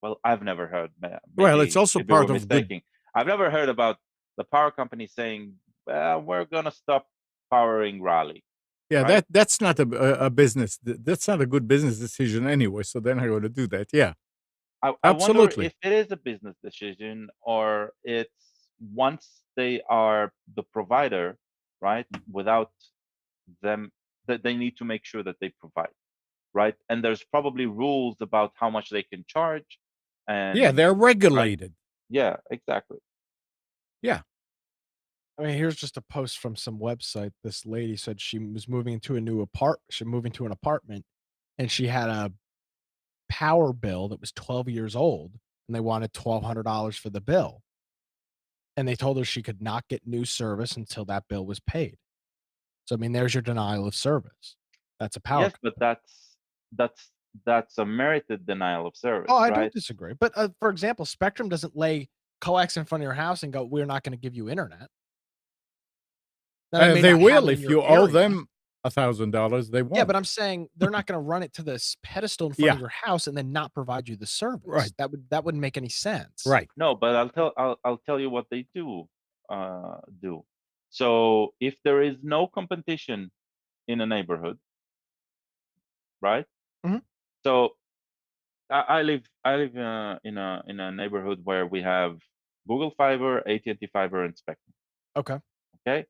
well, I've never heard. Well, it's also maybe we're part of good. mistaking. I've never heard about the power company saying, we're gonna stop powering Raleigh. Yeah, right? that's not a business. That's not a good business decision anyway. So they're not going to do that. Yeah, I wonder absolutely. if it is a business decision or it's once they are the provider, right? Without them, that they need to make sure that they provide, right? And there's probably rules about how much they can charge. And Yeah, they're right? regulated. Yeah, exactly. Yeah. I mean, here's just a post from some website. This lady said she was moving into She moving to an apartment, and she had a power bill that was 12 years old, and they wanted $1,200 for the bill. And they told her she could not get new service until that bill was paid. So, I mean, there's your denial of service. That's a power Yes, company. but that's a merited denial of service, Oh, I right? don't disagree. But, for example, Spectrum doesn't lay coax in front of your house and go, "We're not gonna give you internet." Now, may They not have will it in if your you owe area. them $1,000. They won't. Yeah, but I'm saying they're not gonna run it to this pedestal in front Yeah. of your house and then not provide you the service. Right. That wouldn't make any sense. Right. No, but I'll tell you what they do do. So if there is no competition in a neighborhood, right? Mhm. So I live in a neighborhood where we have Google Fiber, AT&T Fiber, and Spectrum. Okay. Okay.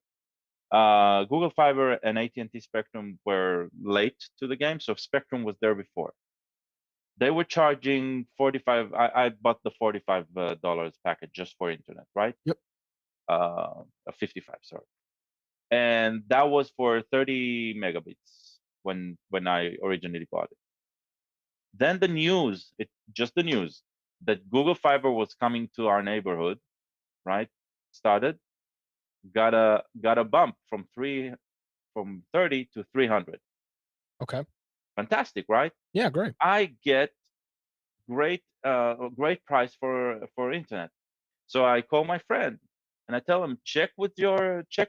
Google Fiber and AT&T Spectrum were late to the game, so Spectrum was there before. They were charging 45. I bought the $45 package just for internet, right? Yep. 55, sorry. And that was for 30 megabits when I originally bought it. Then the news, just the news that Google Fiber was coming to our neighborhood, right? Started, got a bump from 30 to 300. Okay. Fantastic, right? Yeah, great. I get great price for internet. So I call my friend and I tell him, check with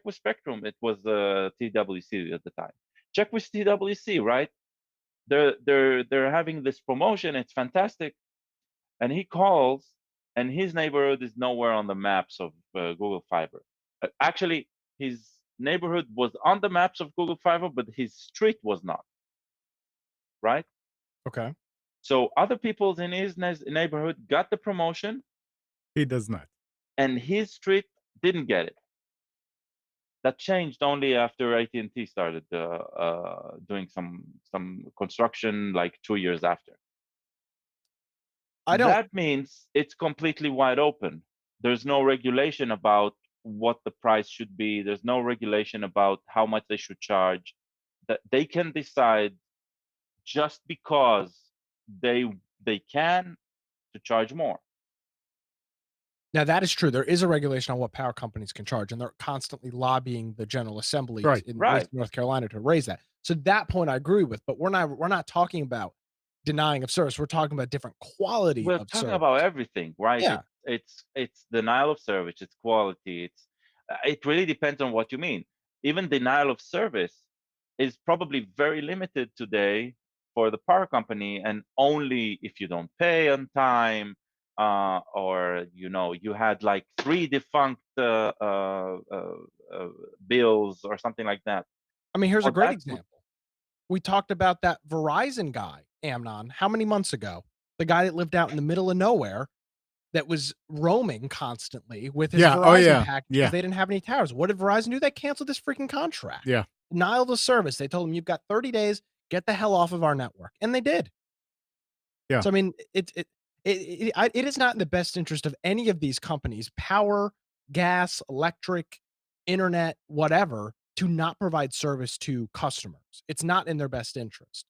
Spectrum. It was TWC at the time. Check with TWC, right? They're having this promotion. It's fantastic. And he calls, and his neighborhood is nowhere on the maps of Google Fiber. Actually, his neighborhood was on the maps of Google Fiber, but his street was not. Right? Okay. So other people in his neighborhood got the promotion. He does not. And his street didn't get it. That changed only after AT&T started doing some construction, like 2 years after. That means it's completely wide open. There's no regulation about what the price should be. There's no regulation about how much they should charge. That they can decide just because they can to charge more. Now, that is true. There is a regulation on what power companies can charge, and they're constantly lobbying the General Assembly in North Carolina to raise that. So that point I agree with, but we're not talking about denying of service. We're talking about different quality of service. We're talking about everything, right? Yeah. It's denial of service, it's quality, it really depends on what you mean. Even denial of service is probably very limited today for the power company, and only if you don't pay on time, or you had like 3 defunct bills or something like that. I mean, here's a great example. We talked about that Verizon guy, Amnon, how many months ago? The guy that lived out in the middle of nowhere that was roaming constantly with his Verizon package because they didn't have any towers. What did Verizon do? They canceled this freaking contract. Yeah. Denial of service. They told him, you've got 30 days, get the hell off of our network. And they did. Yeah. So, I mean, it is not in the best interest of any of these companies, power, gas, electric, internet, whatever, to not provide service to customers. It's not in their best interest.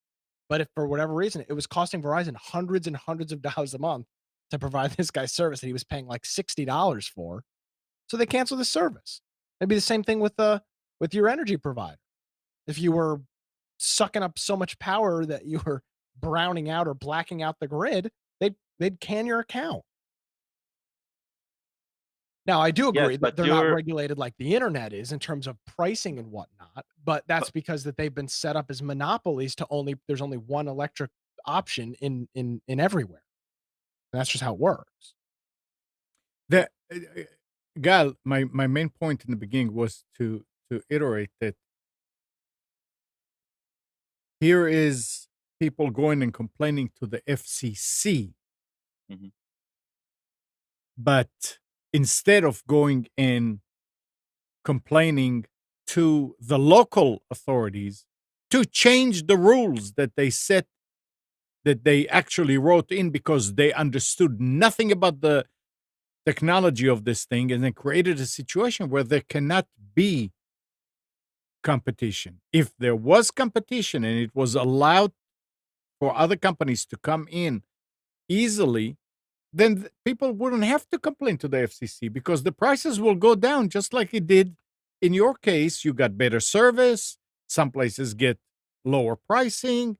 But if for whatever reason, it was costing Verizon hundreds and hundreds of dollars a month to provide this guy's service that he was paying like $60 for, so they canceled the service. It'd be the same thing with your energy provider. If you were sucking up so much power that you were browning out or blacking out the grid, they'd can your account. Now, I do agree that they're not regulated like the internet is in terms of pricing and whatnot, but that's because that they've been set up as monopolies there's only one electric option in everywhere. And that's just how it works. Gal, my main point in the beginning was to iterate that here is people going and complaining to the FCC. Mm-hmm. But instead of going and complaining to the local authorities to change the rules that they set, that they actually wrote in because they understood nothing about the technology of this thing, and then created a situation where there cannot be competition. If there was competition and it was allowed for other companies to come in easily, then people wouldn't have to complain to the FCC because the prices will go down just like it did in your case. You got better service. Some places get lower pricing.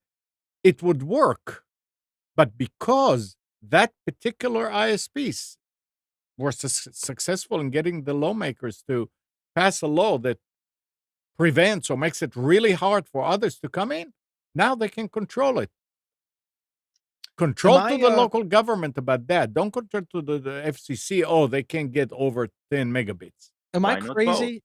It would work. But because that particular ISPs were successful in getting the lawmakers to pass a law that prevents or makes it really hard for others to come in, now they can control it. Control to the local government about that. Don't control to the FCC. Oh, they can't get over 10 megabits. Am I crazy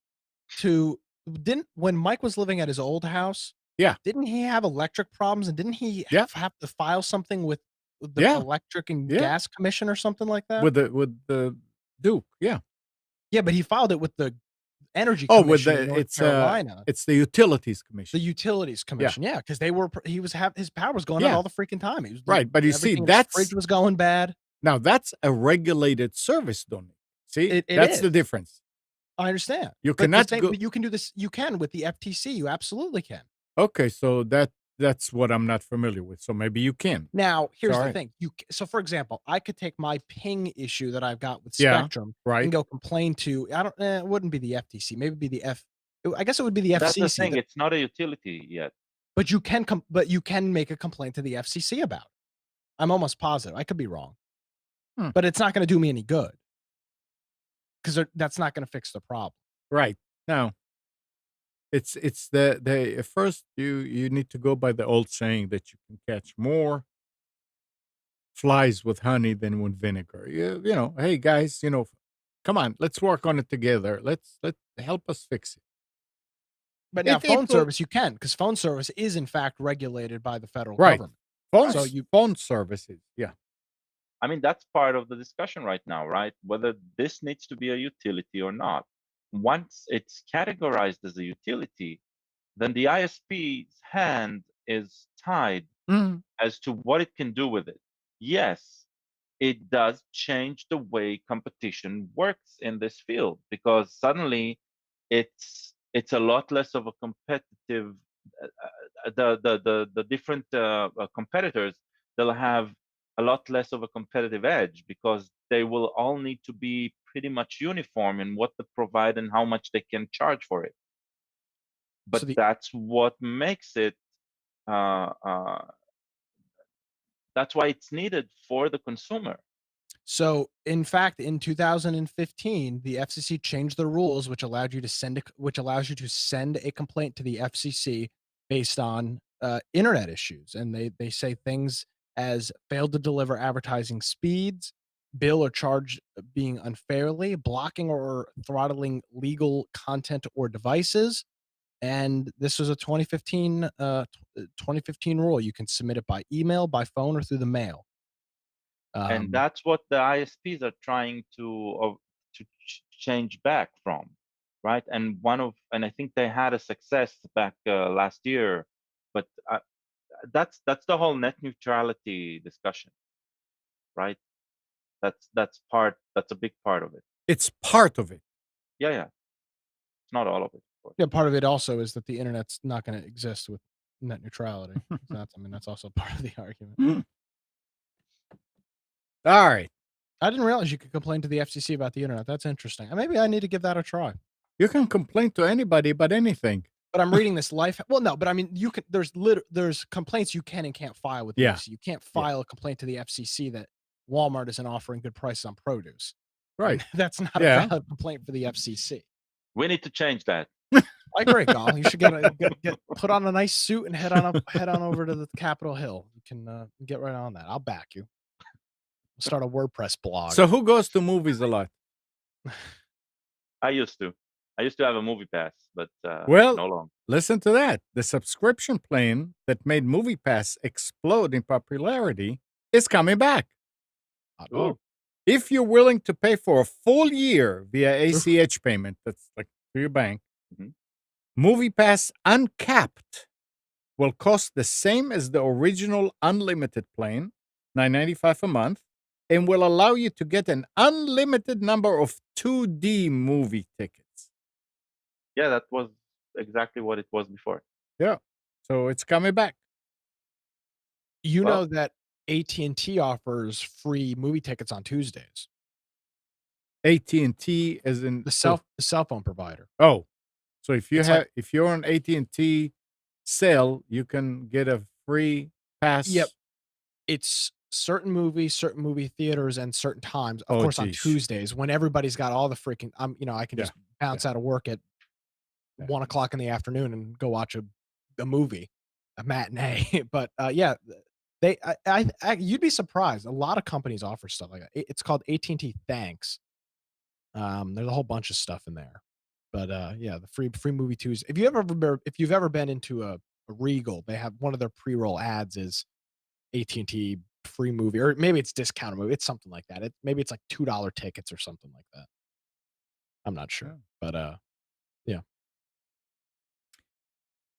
when Mike was living at his old house? Yeah. Didn't he have electric problems? And didn't he have to file something with the Electric and Gas Commission or something like that? With the Duke, yeah. Yeah, but he filed it with the Energy Oh, with Commission in the North Carolina. it's the Utilities The Commission. Utilities Commission, yeah, because his power was going out Yeah. all the freaking time. He was Right, but you see, everything in his fridge that's was going bad. now that's a regulated service, don't it? See? It That's the is. difference. I understand. You But the cannot same go but you can do this you can with the FTC, you absolutely can. Okay, so that's what I'm not familiar with, so maybe you can. Now, here's the Alright. thing, so, for example, I could take my ping issue that I've got with Yeah, Spectrum right. and go complain to it wouldn't be the FTC, maybe it'd be I guess it would be the That's the FCC, thing. It's not a utility yet. but you can make a complaint to the FCC about it. I'm almost positive, I could be wrong. Hmm. But it's not gonna do me any good. 'Cause that's not gonna fix the problem. Right. No. It's the at first you need to go by the old saying that you can catch more flies with honey than with vinegar. You know, hey guys, you know, come on, let's work on it together. Let help us fix it. But now It phone will service, you can, because phone service is in fact regulated by the federal Right. government. So Phones you phone services. Yeah. I mean, that's part of the discussion right now, right? Whether this needs to be a utility or not. Once it's categorized as a utility, then the ISP's hand is tied Mhm. as to what it can do with it. Yes, it does change the way competition works in this field because suddenly it's a lot less of a competitive the different competitors, they'll have a lot less of a competitive edge because they will all need to be pretty much uniform in what they provide and how much they can charge for it. so But the that's what makes it uh, uh, that's why it's needed for the consumer. So, in fact, in 2015, the FCC changed the rules, which allows you to send a complaint to the FCC based on internet issues, and they say things as failed to deliver advertising speeds, bill or charge being unfairly, blocking or throttling legal content or devices. And this was a 2015 rule. You can submit it by email, by phone, or through the mail. And Um, that's what the ISPs are trying to change back from, right? And I think they had a success back last year, but that's the whole net neutrality discussion, right? That's a big part of it. It's part of it. Yeah, yeah. It's not all of it, of course. Yeah, part of it also is that the internet's not gonna exist with net neutrality. That's also part of the argument. Mm. All right. I didn't realize you could complain to the FCC about the internet. That's interesting. Maybe I need to give that a try. You can complain to anybody about anything. But I'm reading this life. Well, no, but I mean, you can. There's complaints you can and can't file with the Yeah. FCC. You can't file a complaint to the FCC that Walmart isn't offering good prices on produce. Right. That's not Yeah. a valid complaint for the FCC. We need to change that. I agree, Gal. You should get put on a nice suit and head on over to the Capitol Hill. You can get right on that. I'll back you. Start a WordPress blog. So who goes to movies a lot? I used to have a movie pass, but Well, no longer. listen to that. The subscription plan that made MoviePass explode in popularity is coming back. Ooh. If you're willing to pay for a full year via ACH payment, that's like to your bank, Mhm. MoviePass Uncapped will cost the same as the original unlimited plan, $9.95 a month, and will allow you to get an unlimited number of 2D movie tickets. Yeah, that was exactly what it was before. Yeah. So it's coming back. You Well- know that AT&T offers free movie tickets on Tuesdays. AT&T as in The cell phone provider. Oh. So if you It's have like- if you're on AT&T cell, you can get a free pass. Yep. It's certain movie theaters and certain times. Of Oh, course, on geez. Tuesdays when everybody's got all the freaking. I can Yeah. just bounce out of work at Yeah. 1 o'clock in the afternoon and go watch a movie, a matinee. But yeah, you'd be surprised. A lot of companies offer stuff like that. It's called AT&T Thanks. There's a whole bunch of stuff in there. But yeah, the free movie Tuesday. If you've ever been into a Regal, they have one of their pre-roll ads is AT&T free movie, or maybe it's discounted movie. It's something like that. Maybe it's like $2 tickets or something like that. I'm not sure, Yeah. but Yeah.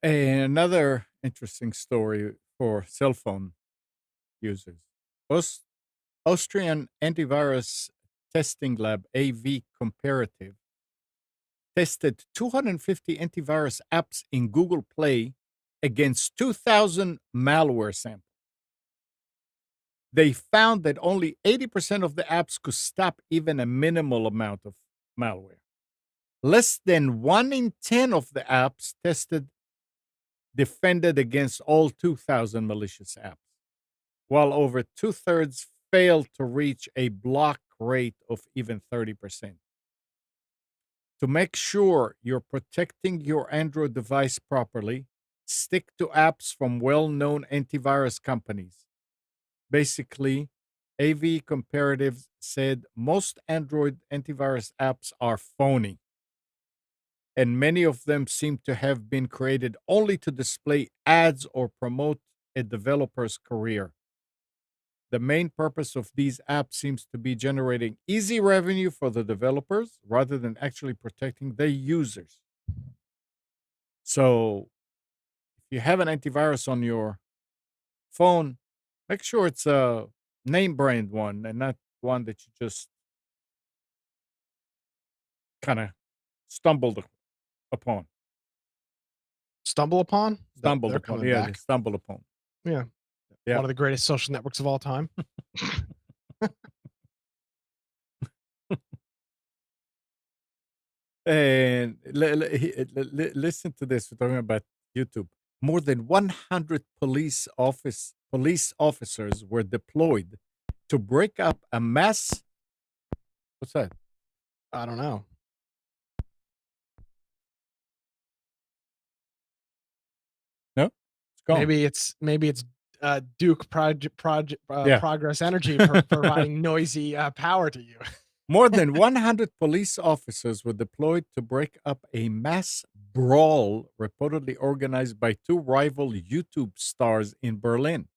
And another interesting story for cell phone users. Aus- Austrian antivirus testing lab AV Comparative tested 250 antivirus apps in Google Play against 2,000 malware samples. They found that only 80% of the apps could stop even a minimal amount of malware. Less than 1 in 10 of the apps tested defended against all 2,000 malicious apps, while over two-thirds failed to reach a block rate of even 30%. To make sure you're protecting your Android device properly, stick to apps from well known antivirus companies. Basically, AV Comparatives said most Android antivirus apps are phony, and many of them seem to have been created only to display ads or promote a developer's career. The main purpose of these apps seems to be generating easy revenue for the developers rather than actually protecting their users. So, if you have an antivirus on your phone, make sure it's a name brand one and not one that you just kind of stumbled upon. Stumble upon? Stumbled They're upon. coming Yeah, back. stumbled upon. Yeah. Yeah. One of the greatest social networks of all time. And listen to this. We're talking about YouTube. More than 100 police officers were deployed to break up a mass. What's that? I don't know. No, it's gone. Maybe it's Duke Yeah. Progress Energy providing noisy power to you. More than 100 police officers were deployed to break up a mass brawl reportedly organized by two rival YouTube stars in Berlin.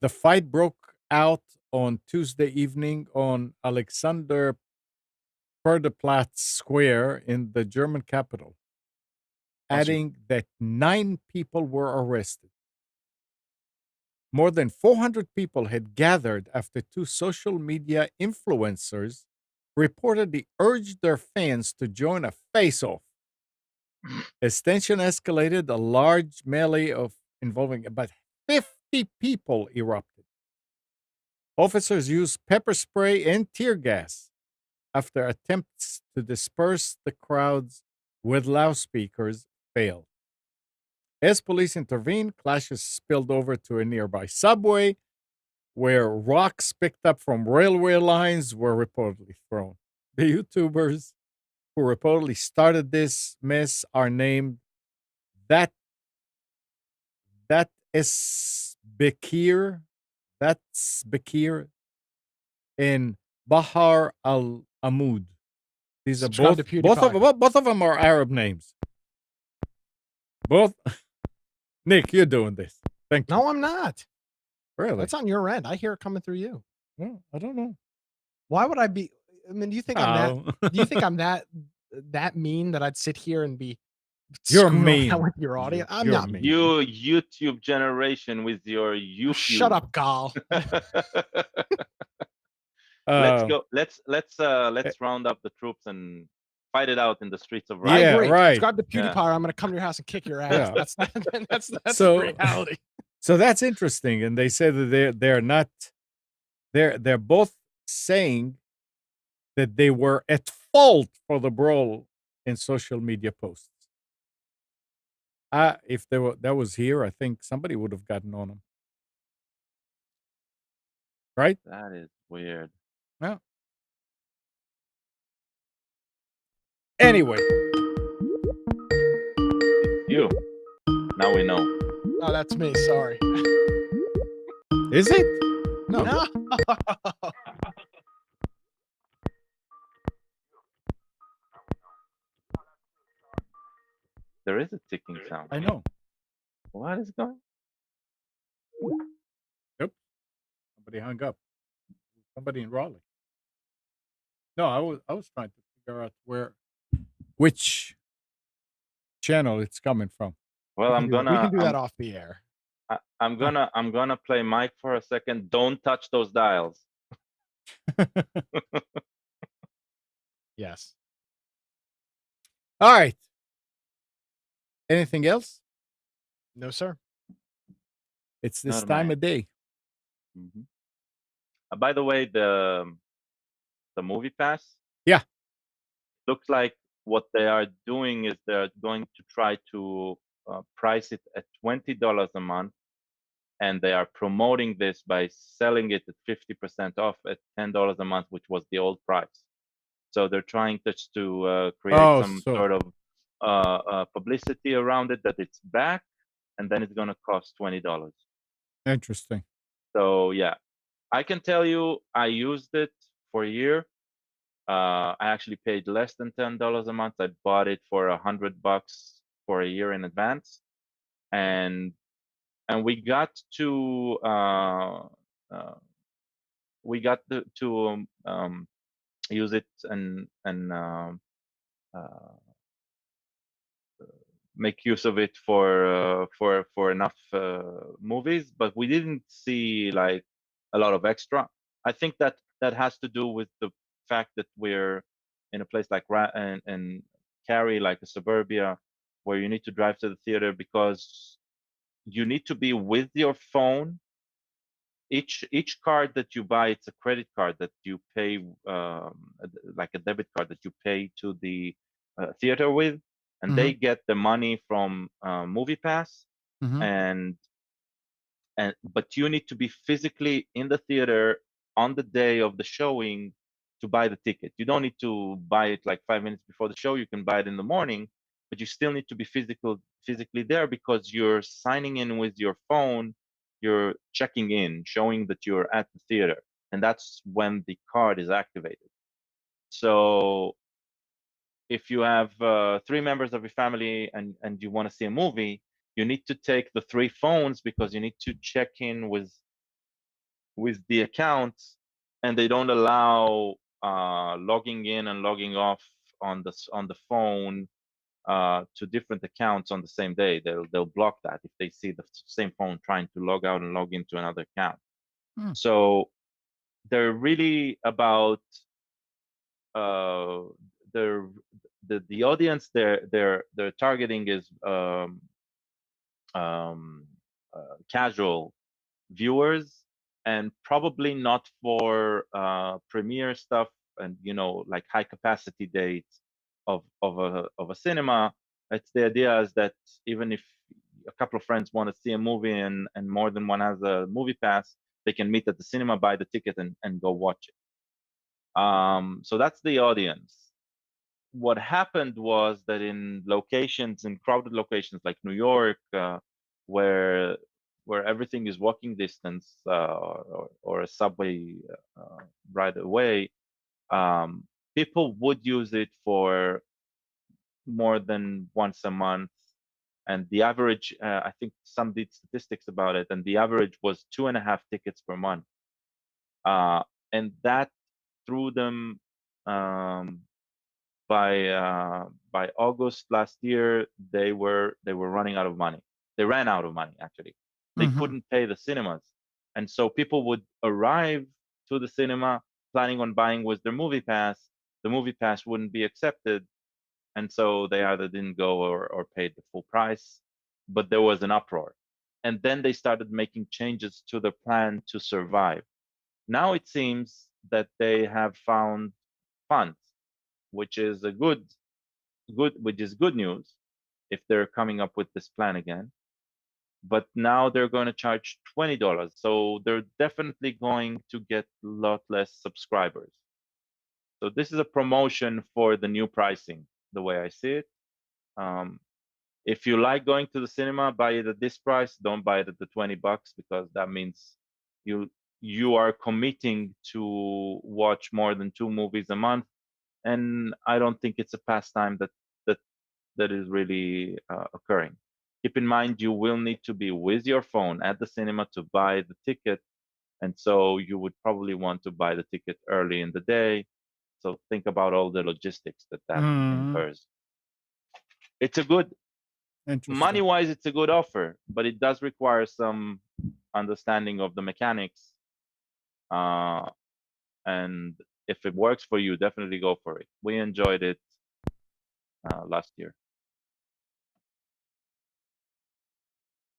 The fight broke out on Tuesday evening on Alexander Perdeplatz Square in the German capital, adding that 9 people were arrested. More than 400 people had gathered after two social media influencers reportedly urged their fans to join a face-off. As tension escalated, a large melee involving about 50 people erupted. Officers used pepper spray and tear gas after attempts to disperse the crowds with loudspeakers failed. As police intervened, clashes spilled over to a nearby subway where rocks picked up from railway lines were reportedly thrown. The YouTubers who reportedly started this mess are named that that is Bekir, that's Bekir and Bahar Al Amud. These are Subscribe both to both of PewDiePie. both of them are Arab names. Both. Nick, you're doing this. Thank you. No, I'm not. Really? That's on your end. I hear it coming through you. Well, I don't know. Why would I be? I mean, do you think I'm that? Do you think I'm that mean that I'd sit here and be You're screwing mean. around with your audience? I'm You're not mean. You YouTube generation with your YouTube. Shut up, Gal. Let's go. Let's round up the troops and fight it out in the streets of I Yeah, agree. right. Subscribe to PewDiePie. Yeah. I'm going to come to your house and kick your ass. Yeah. That's So- the reality. So that's interesting, and they said that they're not. They're both saying that they were at fault for the brawl in social media posts. If that was here, I think somebody would have gotten on them, right? That is weird. Yeah. Anyway, You. Now we know. Oh, that's me. Sorry. is it? No. There is a ticking sound. I know. What is going? Somebody hung up. Somebody in Raleigh. No, I was trying to figure out where which channel it's coming from. Well, We can do that off the air. I'm gonna play Mike for a second. Don't touch those dials. Yes. All right. Anything else? No, sir. It's this Not time mine. of day. hmm by the way, the movie pass. Yeah. Looks like what they are doing is they're going to try to price it at $20 a month, and they are promoting this by selling it at 50% off at $10 a month, which was the old price. So they're trying just to create Oh, some so sort of publicity around it, that it's back, and then it's going to cost $20. interesting. So yeah, I can tell you, I used it for a year. I actually paid less than $10 a month. I bought it for $100 for a year in advance, and we got to use it and uh, make use of it for enough movies, but we didn't see like a lot of extra. I think that has to do with the fact that we're in a place like and Cary, like a suburbia, where you need to drive to the theater because you need to be with your phone. Each card that you buy, it's a credit card that you pay, like a debit card that you pay to the theater with, and Mhm. they get the money from movie pass. Mhm. And and but you need to be physically in the theater on the day of the showing to buy the ticket. You don't need to buy it like 5 minutes before the show. You can buy it in the morning, but you still need to be physically there, because you're signing in with your phone. You're checking in, showing that you're at the theater, and that's when the card is activated. So if you have three members of your family and you want to see a movie, you need to take the three phones, because you need to check in with the accounts, and they don't allow logging in and logging off on the phone to different accounts on the same day. They'll block that if they see the same phone trying to log out and log into another account. Hmm. So they're really about uh, they're the audience they're targeting is um, casual viewers, and probably not for premiere stuff, and like high capacity dates of a cinema. It's the idea is that even if a couple of friends want to see a movie, and more than one has a movie pass, they can meet at the cinema, buy the ticket, and go watch it. So that's the audience. What happened was that in crowded locations like New York, where everything is walking distance, or a subway right away, um, people would use it for more than once a month. And the average, I think some did statistics about it, and the average was 2.5 tickets per month. And that threw them, um, by August last year, they were running out of money. They ran out of money, actually. They Mhm. couldn't pay the cinemas, and so people would arrive to the cinema planning on buying with their movie pass. The movie pass wouldn't be accepted, and so they either didn't go or paid the full price. But there was an uproar, and then they started making changes to the plan to survive. Now it seems that they have found funds, which is a which is good news if they're coming up with this plan again. But now they're going to charge $20, so they're definitely going to get a lot less subscribers. So this is a promotion for the new pricing, the way I see it. Um, if you like going to the cinema, buy it at this price. Don't buy it at the $20, because that means you you are committing to watch more than two movies a month, and I don't think it's a pastime that that is really occurring. Keep in mind, you will need to be with your phone at the cinema to buy the ticket, and so you would probably want to buy the ticket early in the day. So think about all the logistics that Mhm. incurs. It's a good Interesting. money-wise, it's a good offer, but it does require some understanding of the mechanics. And if it works for you, definitely go for it. We enjoyed it last year.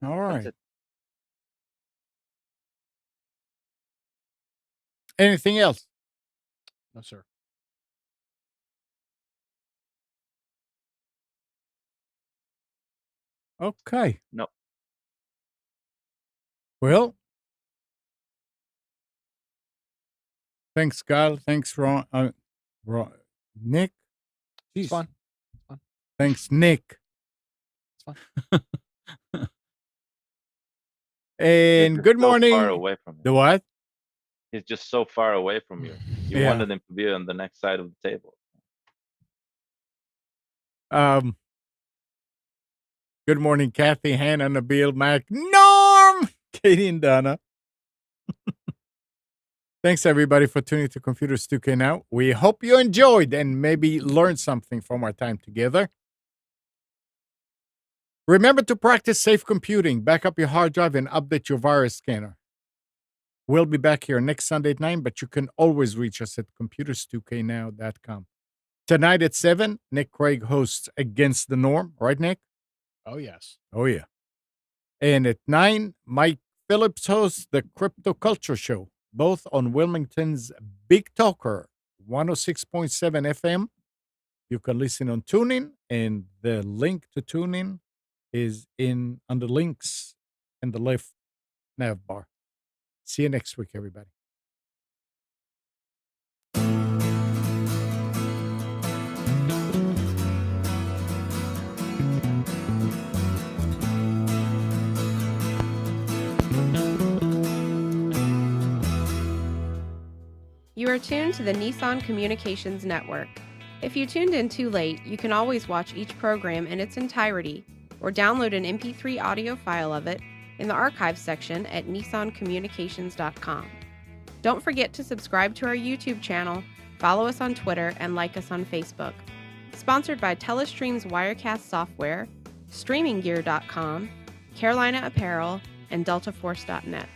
All That's right. it. Anything else? No, sir. Okay. No. Well, thanks, Kyle. Thanks, Ron. Nick. It's Jeez. fun. It's fun. Thanks, Nick. It's fun. And He's good so morning. far away from you. The what? He's just so far away from you. You Yeah. wanted him to be on the next side of the table. Good morning, Kathy, Hannah, Nabil, Mac, Norm, Katie, and Donna. Thanks, everybody, for tuning to Computers 2K Now. We hope you enjoyed and maybe learned something from our time together. Remember to practice safe computing, back up your hard drive, and update your virus scanner. We'll be back here next Sunday at 9, but you can always reach us at computers2know.com. Tonight at 7, Nick Craig hosts Against the Norm. Right, Nick? Oh, yes. Oh, yeah. And at 9, Mike Phillips hosts the Crypto Culture Show, both on Wilmington's Big Talker, 106.7 FM. You can listen on TuneIn, and the link to TuneIn is on the links in the left nav bar. See you next week, everybody. You are tuned to the Nissan Communications Network. If you tuned in too late, you can always watch each program in its entirety or download an MP3 audio file of it in the archives section at nissancommunications.com. Don't forget to subscribe to our YouTube channel, follow us on Twitter, and like us on Facebook. Sponsored by Telestream's Wirecast software, StreamingGear.com, Carolina Apparel, and DeltaForce.net.